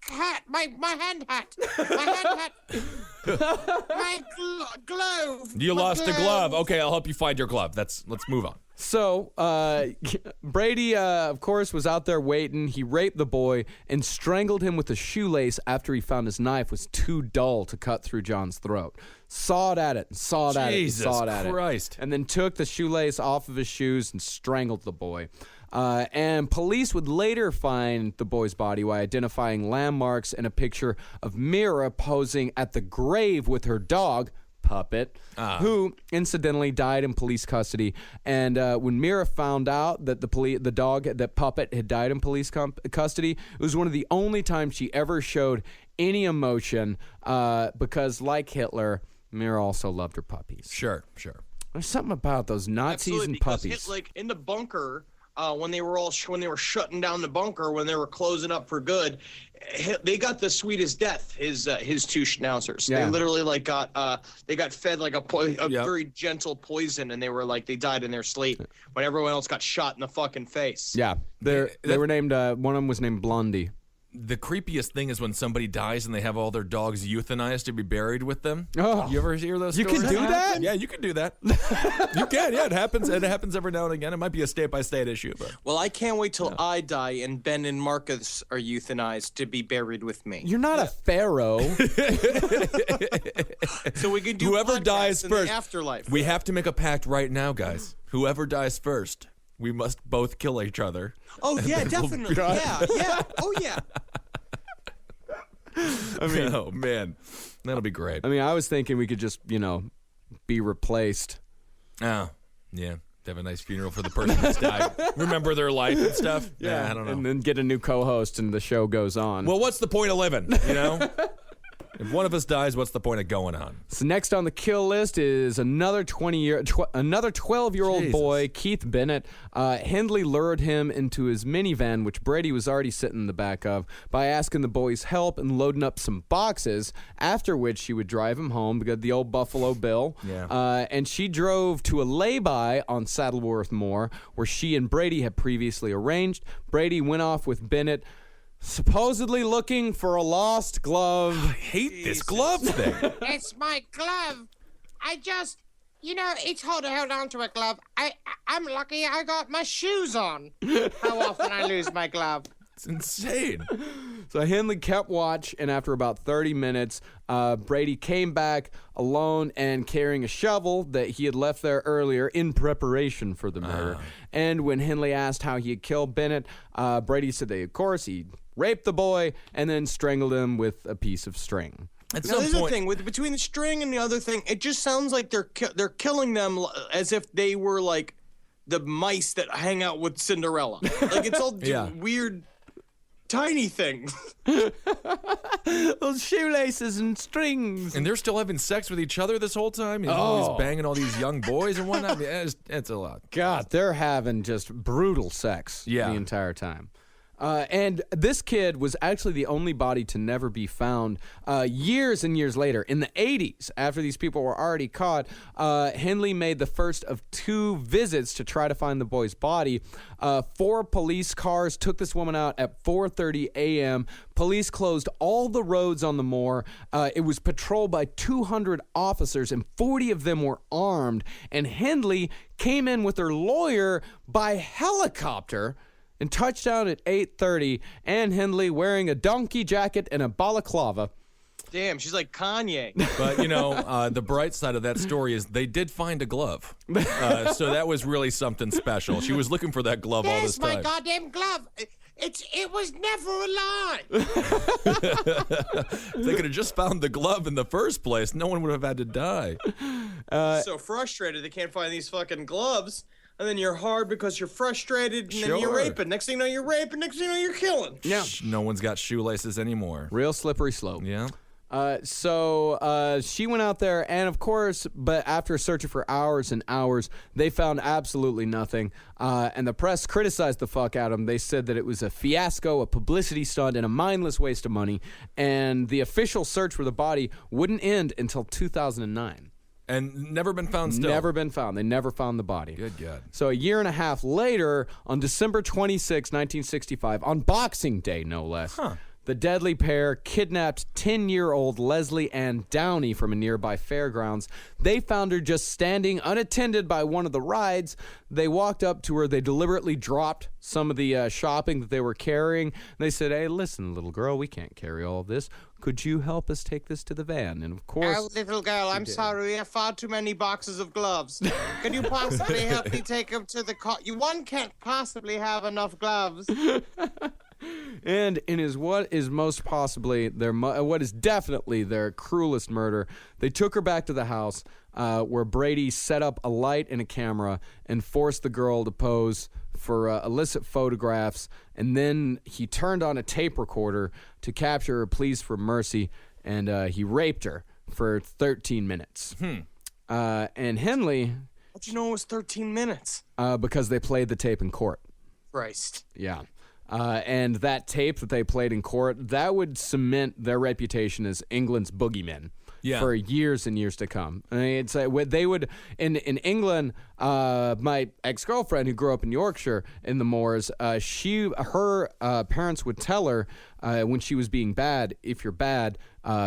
hat. My hand hat. My hand hat. My glove. You My lost a glove. Okay, I'll help you find your glove. Let's move on. So, Brady, of course, was out there waiting. He raped the boy and strangled him with a shoelace after he found his knife was too dull to cut through John's throat. Sawed at it and sawed at it and sawed at it. Jesus Christ. And then took the shoelace off of his shoes and strangled the boy. And police would later find the boy's body by identifying landmarks and a picture of Mira posing at the grave with her dog, Puppet, who incidentally died in police custody. And when Mira found out that the dog, that Puppet, had died in police custody, it was one of the only times she ever showed any emotion because, like Hitler, Mira also loved her puppies. Sure. There's something about those Nazis and puppies. Like in the bunker, when they were shutting down the bunker, when they were closing up for good, they got the sweetest death. His two schnauzers. Yeah. They literally got fed like a very gentle poison, and they died in their sleep when everyone else got shot in the fucking face. Yeah, they were named. One of them was named Blondie. The creepiest thing is when somebody dies and they have all their dogs euthanized to be buried with them. Oh. You ever hear those You stories? can do that? Yeah, you can do that. You can, yeah. It happens. It happens every now and again. It might be a state-by-state issue, but... Well, I can't wait till I die and Ben and Marcus are euthanized to be buried with me. You're not a pharaoh. So we can do Whoever podcasts dies in first. the afterlife. We have to make a pact right now, guys. Whoever dies first, we must both kill each other. Oh, yeah, definitely. Yeah. Oh, yeah. I mean, oh, man. That'll be great. I mean, I was thinking we could just, be replaced. Oh, yeah. Have a nice funeral for the person that's died. Remember their life and stuff? Yeah, I don't know. And then get a new co-host and the show goes on. Well, what's the point of living, If one of us dies, what's the point of going on? So next on the kill list is another 12-year-old boy, Keith Bennett. Hindley lured him into his minivan, which Brady was already sitting in the back of, by asking the boy's help and loading up some boxes, after which she would drive him home because the old Buffalo Bill. Yeah. And she drove to a lay-by on Saddleworth Moor, where she and Brady had previously arranged. Brady went off with Bennett, supposedly looking for a lost glove. I hate this glove thing. It's my glove. I just, it's hard to hold on to a glove. I'm lucky I got my shoes on. How often I lose my glove. It's insane. So Hindley kept watch, and after about 30 minutes, Brady came back alone and carrying a shovel that he had left there earlier in preparation for the murder. And when Hindley asked how he had killed Bennett, Brady said that, of course, he raped the boy and then strangled him with a piece of string. At Now, some there's a point, thing between the string and the other thing. It just sounds like they're killing them as if they were like the mice that hang out with Cinderella. Like it's all weird, tiny things. Those shoelaces and strings. and they're still having sex with each other this whole time. He's banging all these young boys and whatnot. I mean, it's a lot. God, they're having just brutal sex the entire time. And this kid was actually the only body to never be found. Years and years later, in the 80s, after these people were already caught, Henley made the first of 2 visits to try to find the boy's body. 4 police cars took this woman out at 4:30 a.m. Police closed all the roads on the moor. It was patrolled by 200 officers, and 40 of them were armed. And Henley came in with her lawyer by helicopter and touched down at 8:30, Anne Henley wearing a donkey jacket and a balaclava. Damn, she's like Kanye. But, the bright side of that story is they did find a glove. So that was really something special. She was looking for that glove all this There's time. my goddamn glove. It was never alive. If they could have just found the glove in the first place, no one would have had to die. So frustrated they can't find these fucking gloves. And then you're hard because you're frustrated, and then you're Sure. raping. Next thing you know, you're raping. Next thing you know, you're killing. Yeah. No one's got shoelaces anymore. Real slippery slope. Yeah. So she went out there, and of course, but after searching for hours and hours, they found absolutely nothing. And the press criticized the fuck out of them. They said that it was a fiasco, a publicity stunt, and a mindless waste of money. And the official search for the body wouldn't end until 2009. And never been found still. Never been found. They never found the body. Good God. So a year and a half later, on December 26, 1965, on Boxing Day, no less, the deadly pair kidnapped 10-year-old Leslie Ann Downey from a nearby fairgrounds. They found her just standing unattended by one of the rides. They walked up to her. They deliberately dropped some of the shopping that they were carrying. They said, "Hey, listen, little girl, we can't carry all of this. Could you help us take this to the van?" And of course... Oh, little girl, I'm sorry. We have far too many boxes of gloves. Can you possibly help me take them to the car? One can't possibly have enough gloves. And in what is most possibly what is definitely their cruelest murder, they took her back to the house where Brady set up a light and a camera and forced the girl to pose for illicit photographs, and then he turned on a tape recorder to capture her pleas for mercy, and he raped her for 13 minutes. And Henley... How'd you know it was 13 minutes? Because they played the tape in court. Christ. Yeah. And that tape that they played in court, that would cement their reputation as England's boogeymen for years and years to come. I mean, it's they would in England. My ex-girlfriend who grew up in Yorkshire in the moors, her parents would tell her when she was being bad, if you're bad,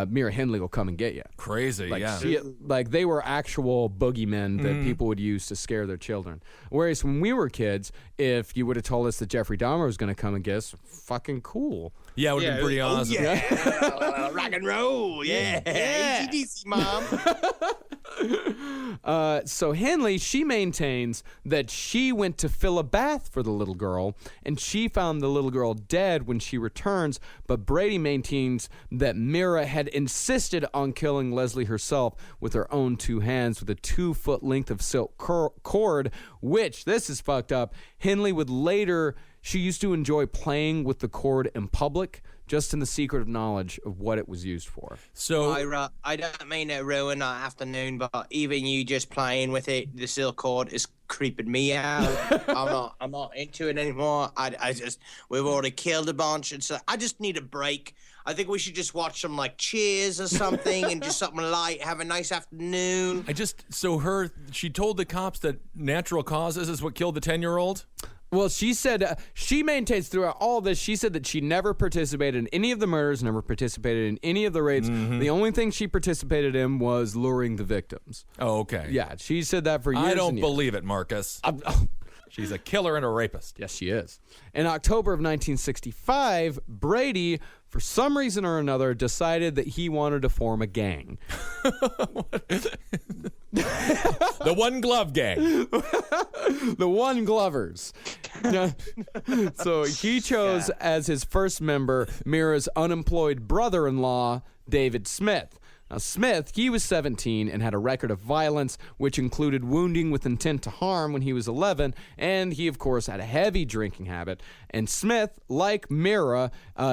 Mira Henley will come and get you. Crazy, yeah. They were actual boogeymen that people would use to scare their children. Whereas when we were kids, if you would have told us that Jeffrey Dahmer was going to come and get us, fucking cool. Yeah, it would have been pretty awesome. Yeah. Rock and roll. Yeah. AC/DC, Mom. So Henley, she maintains that she went to fill a bath for the little girl, and she found the little girl dead when she returns, but Brady maintains that Mira had insisted on killing Leslie herself with her own 2 hands with a 2-foot length of silk cord, which, this is fucked up, Henley would later... She used to enjoy playing with the cord in public, just in the secret of knowledge of what it was used for. So I don't mean to ruin our afternoon, but even you just playing with it, the silk cord is creeping me out. I'm not into it anymore. We've already killed a bunch, and so I just need a break. I think we should just watch some like Cheers or something and just something light, have a nice afternoon. She told the cops that natural causes is what killed the 10-year-old? Well, she said, she maintains throughout all this, she said that she never participated in any of the murders, never participated in any of the raids. The only thing she participated in was luring the victims. Oh, okay. Yeah, she said that for years. I don't believe it, Marcus. She's a killer and a rapist. Yes, she is. In October of 1965, Brady, for some reason or another, decided that he wanted to form a gang. The One Glove Gang. The One Glovers. So he chose as his first member Mira's unemployed brother-in-law, David Smith. Now, Smith, he was 17 and had a record of violence, which included wounding with intent to harm when he was 11, and he, of course, had a heavy drinking habit. And Smith, like Mira,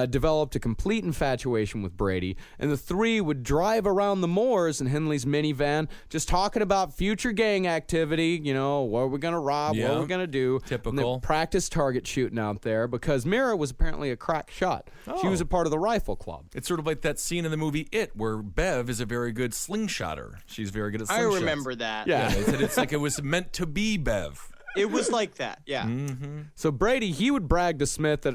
developed a complete infatuation with Brady, and the three would drive around the moors in Henley's minivan, just talking about future gang activity, what are we going to rob, what are we going to do. Typical. And they practice target shooting out there because Mira was apparently a crack shot. She was a part of the rifle club. It's sort of like that scene in the movie It, where Bev is a very good slingshotter. She's very good at slingshots. I remember that. Yeah, they said it's like it was meant to be Bev. It was like that, yeah. Mm-hmm. So Brady, he would brag to Smith that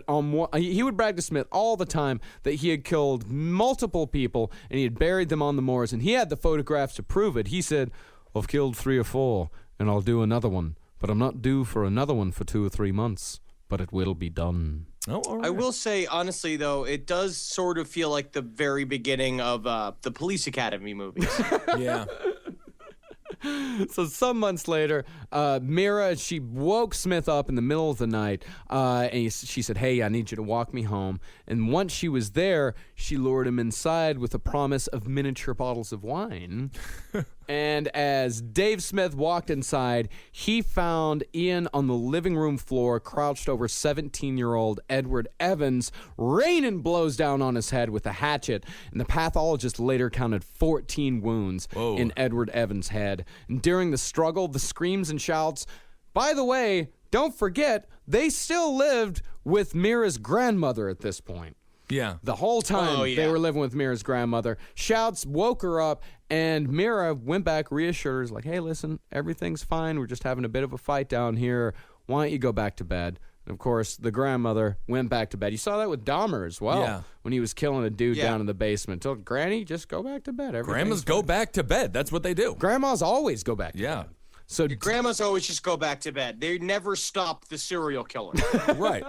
he would brag to Smith all the time that he had killed multiple people and he had buried them on the moors, and he had the photographs to prove it. He said, "I've killed 3 or 4, and I'll do another one, but I'm not due for another one for 2 or 3 months, but it will be done." Oh, all right. I will say, honestly, though, it does sort of feel like the very beginning of the Police Academy movies. Yeah. So some months later, Mira, she woke Smith up in the middle of the night, and she said, "Hey, I need you to walk me home." And once she was there, she lured him inside with a promise of miniature bottles of wine. And as Dave Smith walked inside, he found Ian on the living room floor, crouched over 17-year-old Edward Evans, raining blows down on his head with a hatchet. And the pathologist later counted 14 wounds in Edward Evans' head. And during the struggle, the screams and shouts. By the way, don't forget, they still lived with Mira's grandmother at this point. Yeah. The whole time they were living with Mira's grandmother. Shouts woke her up, and Mira went back, reassured her, like, "Hey, listen, everything's fine. We're just having a bit of a fight down here. Why don't you go back to bed?" And, of course, the grandmother went back to bed. You saw that with Dahmer as well when he was killing a dude down in the basement. Told Granny, just go back to bed. Grandmas go back to bed. That's what they do. Grandmas always go back to bed. So grandmas always just go back to bed. They never stop the serial killer. Right.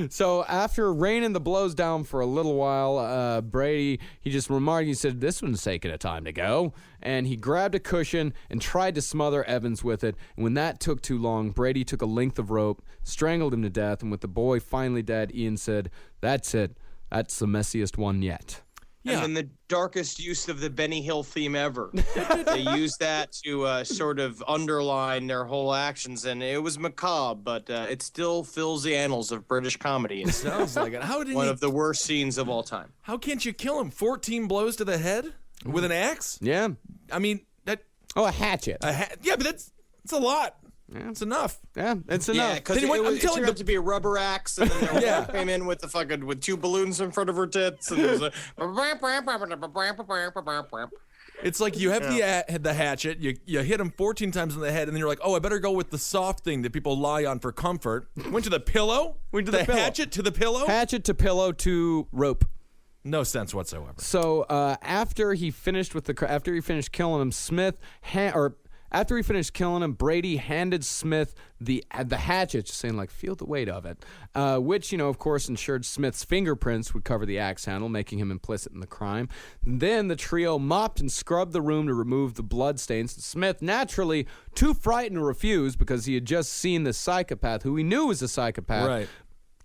So after raining the blows down for a little while, Brady, he just remarked, he said, "This one's taking a time to go." And he grabbed a cushion and tried to smother Evans with it. And when that took too long, Brady took a length of rope, strangled him to death. And with the boy finally dead, Ian said, "That's it. That's the messiest one yet." And then the darkest use of the Benny Hill theme ever. They used that to sort of underline their whole actions, and it was macabre, but it still fills the annals of British comedy. It sounds like it. How did one of the worst scenes of all time. How can't you kill him? 14 blows to the head with an axe? Yeah. I mean, that. Oh, a hatchet. Yeah, but that's a lot. Yeah, it's enough. Yeah, it's enough. Yeah, because it turned out to be a rubber axe, and then their wife came in with with 2 balloons in front of her tits, and it was It's like you have the hatchet, you hit him 14 times in the head, and then you're like, "Oh, I better go with the soft thing that people lie on for comfort." Went to the pillow. Went to the pillow. Hatchet to the pillow. Hatchet to pillow to rope. No sense whatsoever. So after he finished killing him, after he finished killing him, Brady handed Smith the hatchet, just saying, like, "Feel the weight of it," which, of course, ensured Smith's fingerprints would cover the axe handle, making him implicit in the crime. Then the trio mopped and scrubbed the room to remove the blood stains. Smith, naturally too frightened to refuse because he had just seen this psychopath, who he knew was a psychopath,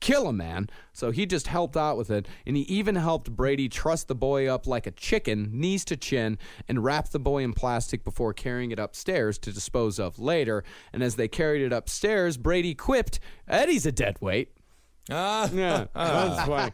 kill a man. So he just helped out with it, and he even helped Brady truss the boy up like a chicken, knees to chin, and wrap the boy in plastic before carrying it upstairs to dispose of later. And as they carried it upstairs, Brady quipped, "Eddie's a dead weight." Yeah, that's why.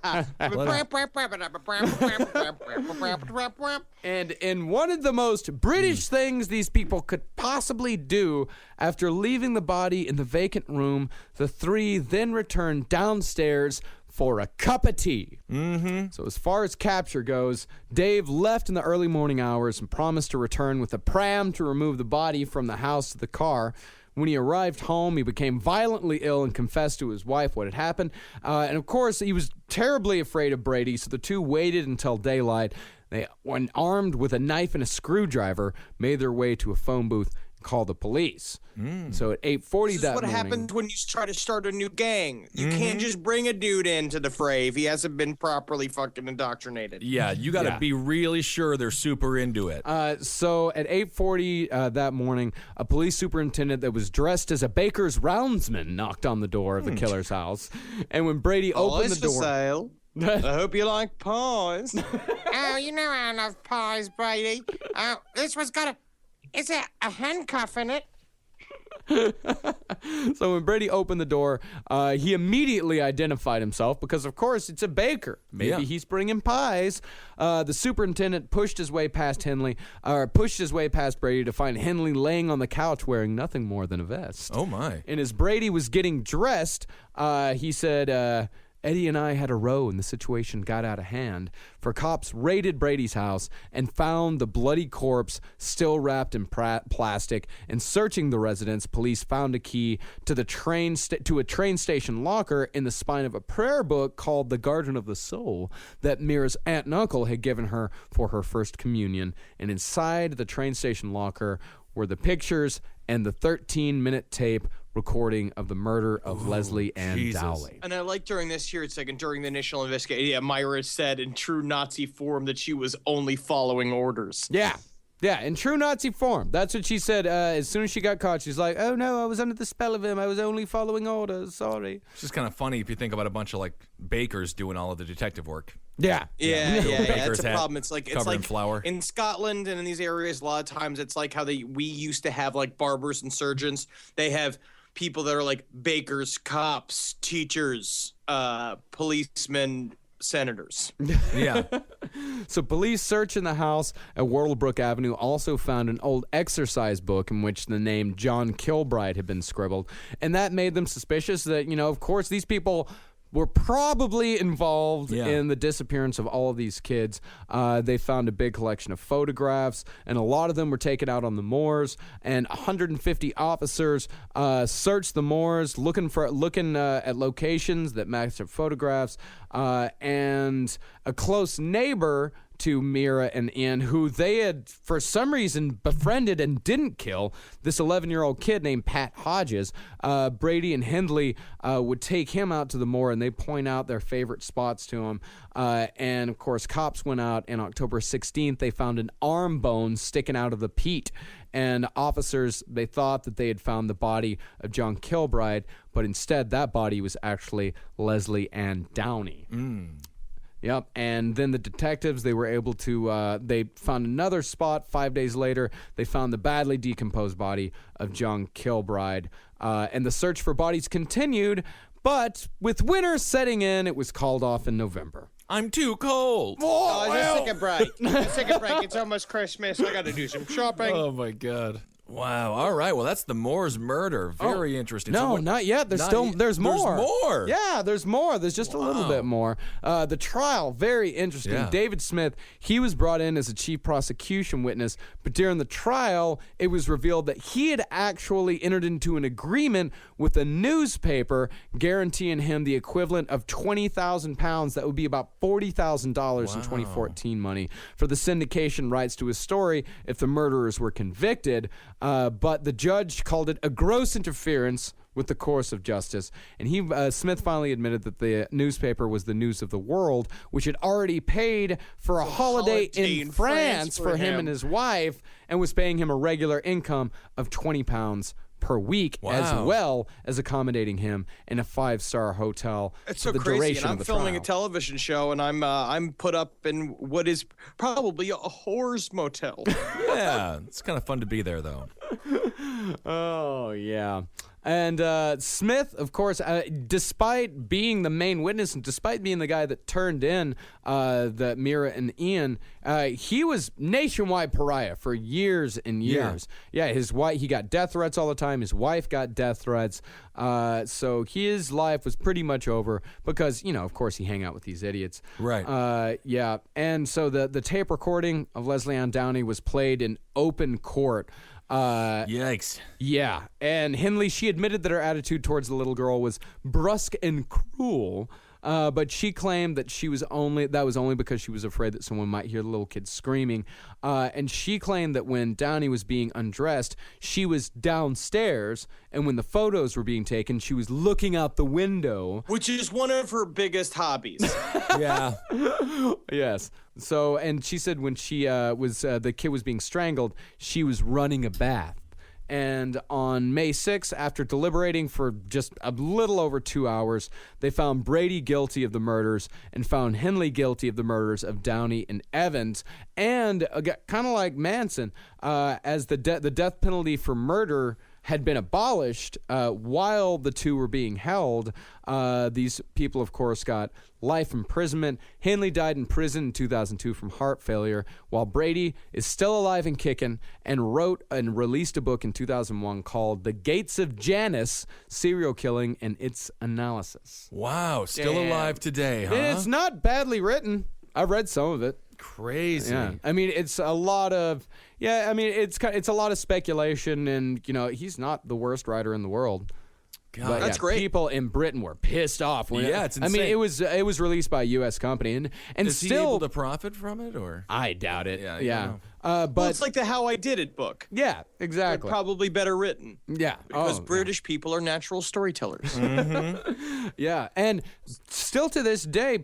And in one of the most British things these people could possibly do, after leaving the body in the vacant room, the three then returned downstairs for a cup of tea. Mm-hmm. So as far as capture goes, Dave left in the early morning hours and promised to return with a pram to remove the body from the house to the car. When he arrived home, he became violently ill and confessed to his wife what had happened. And of course, he was terribly afraid of Brady, so the two waited until daylight. They, when armed with a knife and a screwdriver, made their way to a phone booth call the police. So at 8:40 This that is what morning, happens when you try to start a new gang. You can't just bring a dude into the fray if he hasn't been properly fucking indoctrinated. Yeah, you got to be really sure they're super into it. So at 8:40 that morning, a police superintendent that was dressed as a baker's roundsman knocked on the door of the killer's house. And when Brady opened the door... Sale. I hope you like pies. Oh, you know I love pies, Brady. This one's got is it a handcuff in it? So when Brady opened the door, he immediately identified himself because, of course, it's a baker. Maybe he's bringing pies. The superintendent pushed his way past Brady to find Henley laying on the couch wearing nothing more than a vest. Oh, my. And as Brady was getting dressed, he said... Eddie and I had a row and the situation got out of hand, for cops raided Brady's house and found the bloody corpse still wrapped in plastic. And searching the residence, police found a key to a train station locker in the spine of a prayer book called The Garden of the Soul that Mira's aunt and uncle had given her for her first communion. And inside the train station locker were the pictures and the 13-minute tape recording of the murder of Leslie Ann Dowley. And I like during this here, it's like during the initial investigation, Myra said in true Nazi form that she was only following orders. Yeah, in true Nazi form. That's what she said. As soon as she got caught, she's like, oh no, I was under the spell of him. I was only following orders. Sorry. It's just kind of funny if you think about a bunch of like bakers doing all of the detective work. Yeah. That's a problem. It's like flour. In Scotland and in these areas, a lot of times it's like how we used to have like barbers and surgeons. They have people that are like bakers, cops, teachers, policemen, senators. Yeah. So police search in the house at Whortlebrook Avenue also found an old exercise book in which the name John Kilbride had been scribbled. And that made them suspicious that, of course, these people were probably involved in the disappearance of all of these kids. They found a big collection of photographs, and a lot of them were taken out on the moors. And 150 officers searched the moors, looking at locations that matched their photographs. And a close neighbor to Mira and Ian, who they had for some reason befriended and didn't kill, this 11-year-old kid named Pat Hodges. Brady and Hindley would take him out to the moor, and they point out their favorite spots to him. And, of course, cops went out, and October 16th, they found an arm bone sticking out of the peat. And officers, they thought that they had found the body of John Kilbride, but instead that body was actually Leslie Ann Downey. Yep, and then the detectives, they were able to, they found another spot 5 days later. They found the badly decomposed body of John Kilbride, and the search for bodies continued, but with winter setting in, it was called off in November. I'm too cold. Just take a break. It's almost Christmas. I got to do some shopping. Oh, my God. Wow. All right. Well, that's the Moore's murder. Very interesting. No, not yet. There's more. There's more. Yeah, there's more. There's just a little bit more. The trial, very interesting. Yeah. David Smith, he was brought in as a chief prosecution witness, but during the trial, it was revealed that he had actually entered into an agreement with a newspaper guaranteeing him the equivalent of 20,000 pounds. That would be about $40,000 in 2014 money for the syndication rights to his story if the murderers were convicted. But the judge called it a gross interference with the course of justice. And Smith finally admitted that the newspaper was the News of the World, which had already paid for a holiday in France for him and his wife, and was paying him a regular income of £20 per week, as well as accommodating him in a 5-star hotel for the duration and of the I'm filming trial. a television show, and I'm put up in what is probably a whore's motel. Yeah, it's kind of fun to be there, though. Oh, yeah. And Smith, of course, despite being the main witness and despite being the guy that turned in the Mira and Ian, he was nationwide pariah for years and years. Yeah, his wife, he got death threats all the time. His wife got death threats. So his life was pretty much over because, of course, he hang out with these idiots. Right. Yeah. And so the tape recording of Leslie Ann Downey was played in open court. Yikes. Yeah. And Hindley, she admitted that her attitude towards the little girl was brusque and cruel. But she claimed that that was only because she was afraid that someone might hear the little kid screaming. And she claimed that when Downey was being undressed, she was downstairs, and when the photos were being taken, she was looking out the window. Which is one of her biggest hobbies. Yeah. Yes. So, and she said when she the kid was being strangled, she was running a bath. And on May 6th, after deliberating for just a little over 2 hours, they found Brady guilty of the murders and found Henley guilty of the murders of Downey and Evans. And kind of like Manson, as the death penalty for murder had been abolished while the two were being held. These people, of course, got life imprisonment. Henley died in prison in 2002 from heart failure, while Brady is still alive and kicking, and wrote and released a book in 2001 called The Gates of Janus, Serial Killing and Its Analysis. Wow, still alive today, huh? It's not badly written. I've read some of it. Crazy. Yeah. I mean, it's a lot of it's a lot of speculation, and he's not the worst writer in the world. God, but, that's great. People in Britain were pissed off. It's insane. I mean, it was released by a U.S. company, and Is still he able to profit from it, or? I doubt it. Yeah. But Well, it's like the How I Did It book. yeah, exactly. They're probably better written. Yeah, Because British people are natural storytellers. Yeah, and still to this day,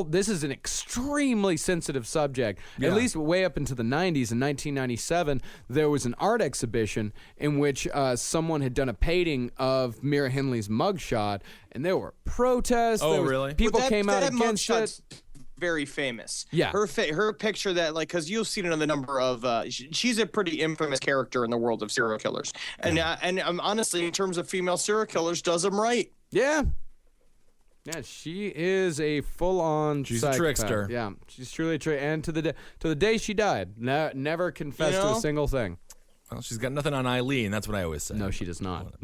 this is an extremely sensitive subject. Yeah. At least way up into the 90s. In 1997, there was an art exhibition in which someone had done a painting of Mira Henley's mugshot, and there were protests. Oh, There was- really? People Well, came out that against mugshot's it. very famous. Yeah. Her picture that, like, because you've seen it on the number of, she's a pretty infamous character in the world of serial killers. And honestly, in terms of female serial killers, does them right. Yeah. Yeah, she is a full-on She's psychopath. a trickster. Yeah, she's truly a trickster. And to the day she died, never confessed to a single thing. Well, she's got nothing on Eileen. That's what I always say. No, she does not.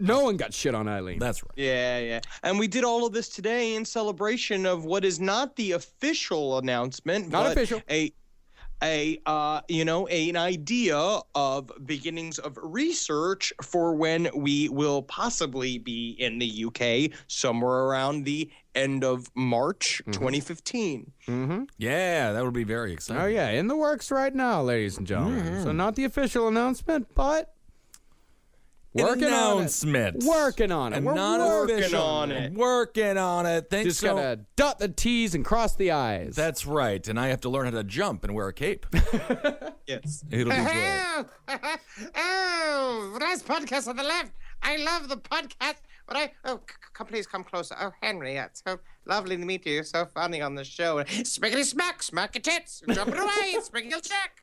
No one got shit on Eileen. That's right. Yeah. And we did all of this today in celebration of what is not the official announcement, Not but official. an idea of beginnings of research for when we will possibly be in the UK somewhere around the end of March 2015. Mm-hmm. Yeah, that would be very exciting. Oh, yeah, in the works right now, ladies and gentlemen. So not the official announcement, but working announcement. on it. Working on it. And We're not working official. on it. Working on it. Thanks. Just gotta dot the T's and cross the I's. That's right. And I have to learn how to jump and wear a cape. Yes. It'll be great. Oh, nice podcast on the left. I love the podcast. But please come closer. Oh, Henry, it's so lovely to meet you. You're so funny on the show. Smackety smack, smack your tits, jump it away, smack your check.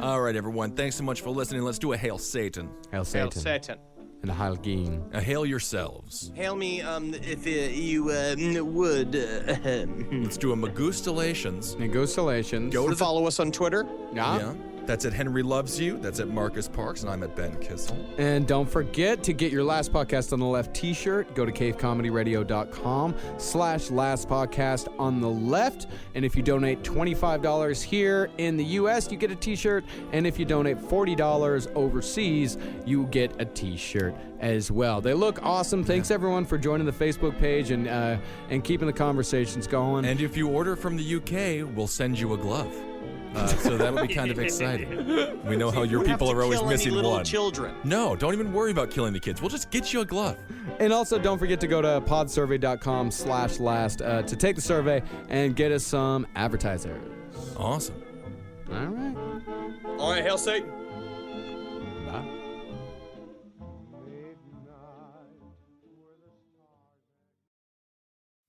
All right, everyone. Thanks so much for listening. Let's do a Hail Satan. Hail Satan. Hail Satan. And a Heil Geen. A Hail yourselves. Hail me, if you would. Let's do a Magustalations. Magustalations. Go to follow us on Twitter. Yeah. That's at Henry Loves You. That's at Marcus Parks. And I'm at Ben Kissel. And don't forget to get your Last Podcast on the Left t-shirt. Go to cavecomedyradio.com/last podcast on the left. And if you donate $25 here in the U.S., you get a t-shirt. And if you donate $40 overseas, you get a t-shirt as well. They look awesome. Thanks, everyone, for joining the Facebook page and keeping the conversations going. And if you order from the UK, we'll send you a glove. So that'll be kind of exciting. We know how your people are always missing little one. Children. No, don't even worry about killing the kids. We'll just get you a glove. And also, don't forget to go to podsurvey.com/last to take the survey and get us some advertisers. Awesome. All right. All right, Hail Satan. Bye.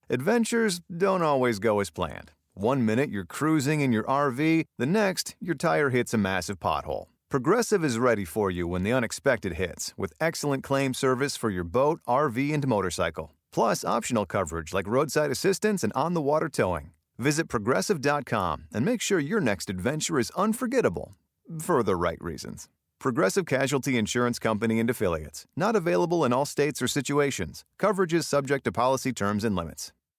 Adventures don't always go as planned. One minute you're cruising in your RV, the next, your tire hits a massive pothole. Progressive is ready for you when the unexpected hits, with excellent claim service for your boat, RV, and motorcycle. Plus, optional coverage like roadside assistance and on-the-water towing. Visit Progressive.com and make sure your next adventure is unforgettable, for the right reasons. Progressive Casualty Insurance Company and Affiliates. Not available in all states or situations. Coverage is subject to policy terms and limits.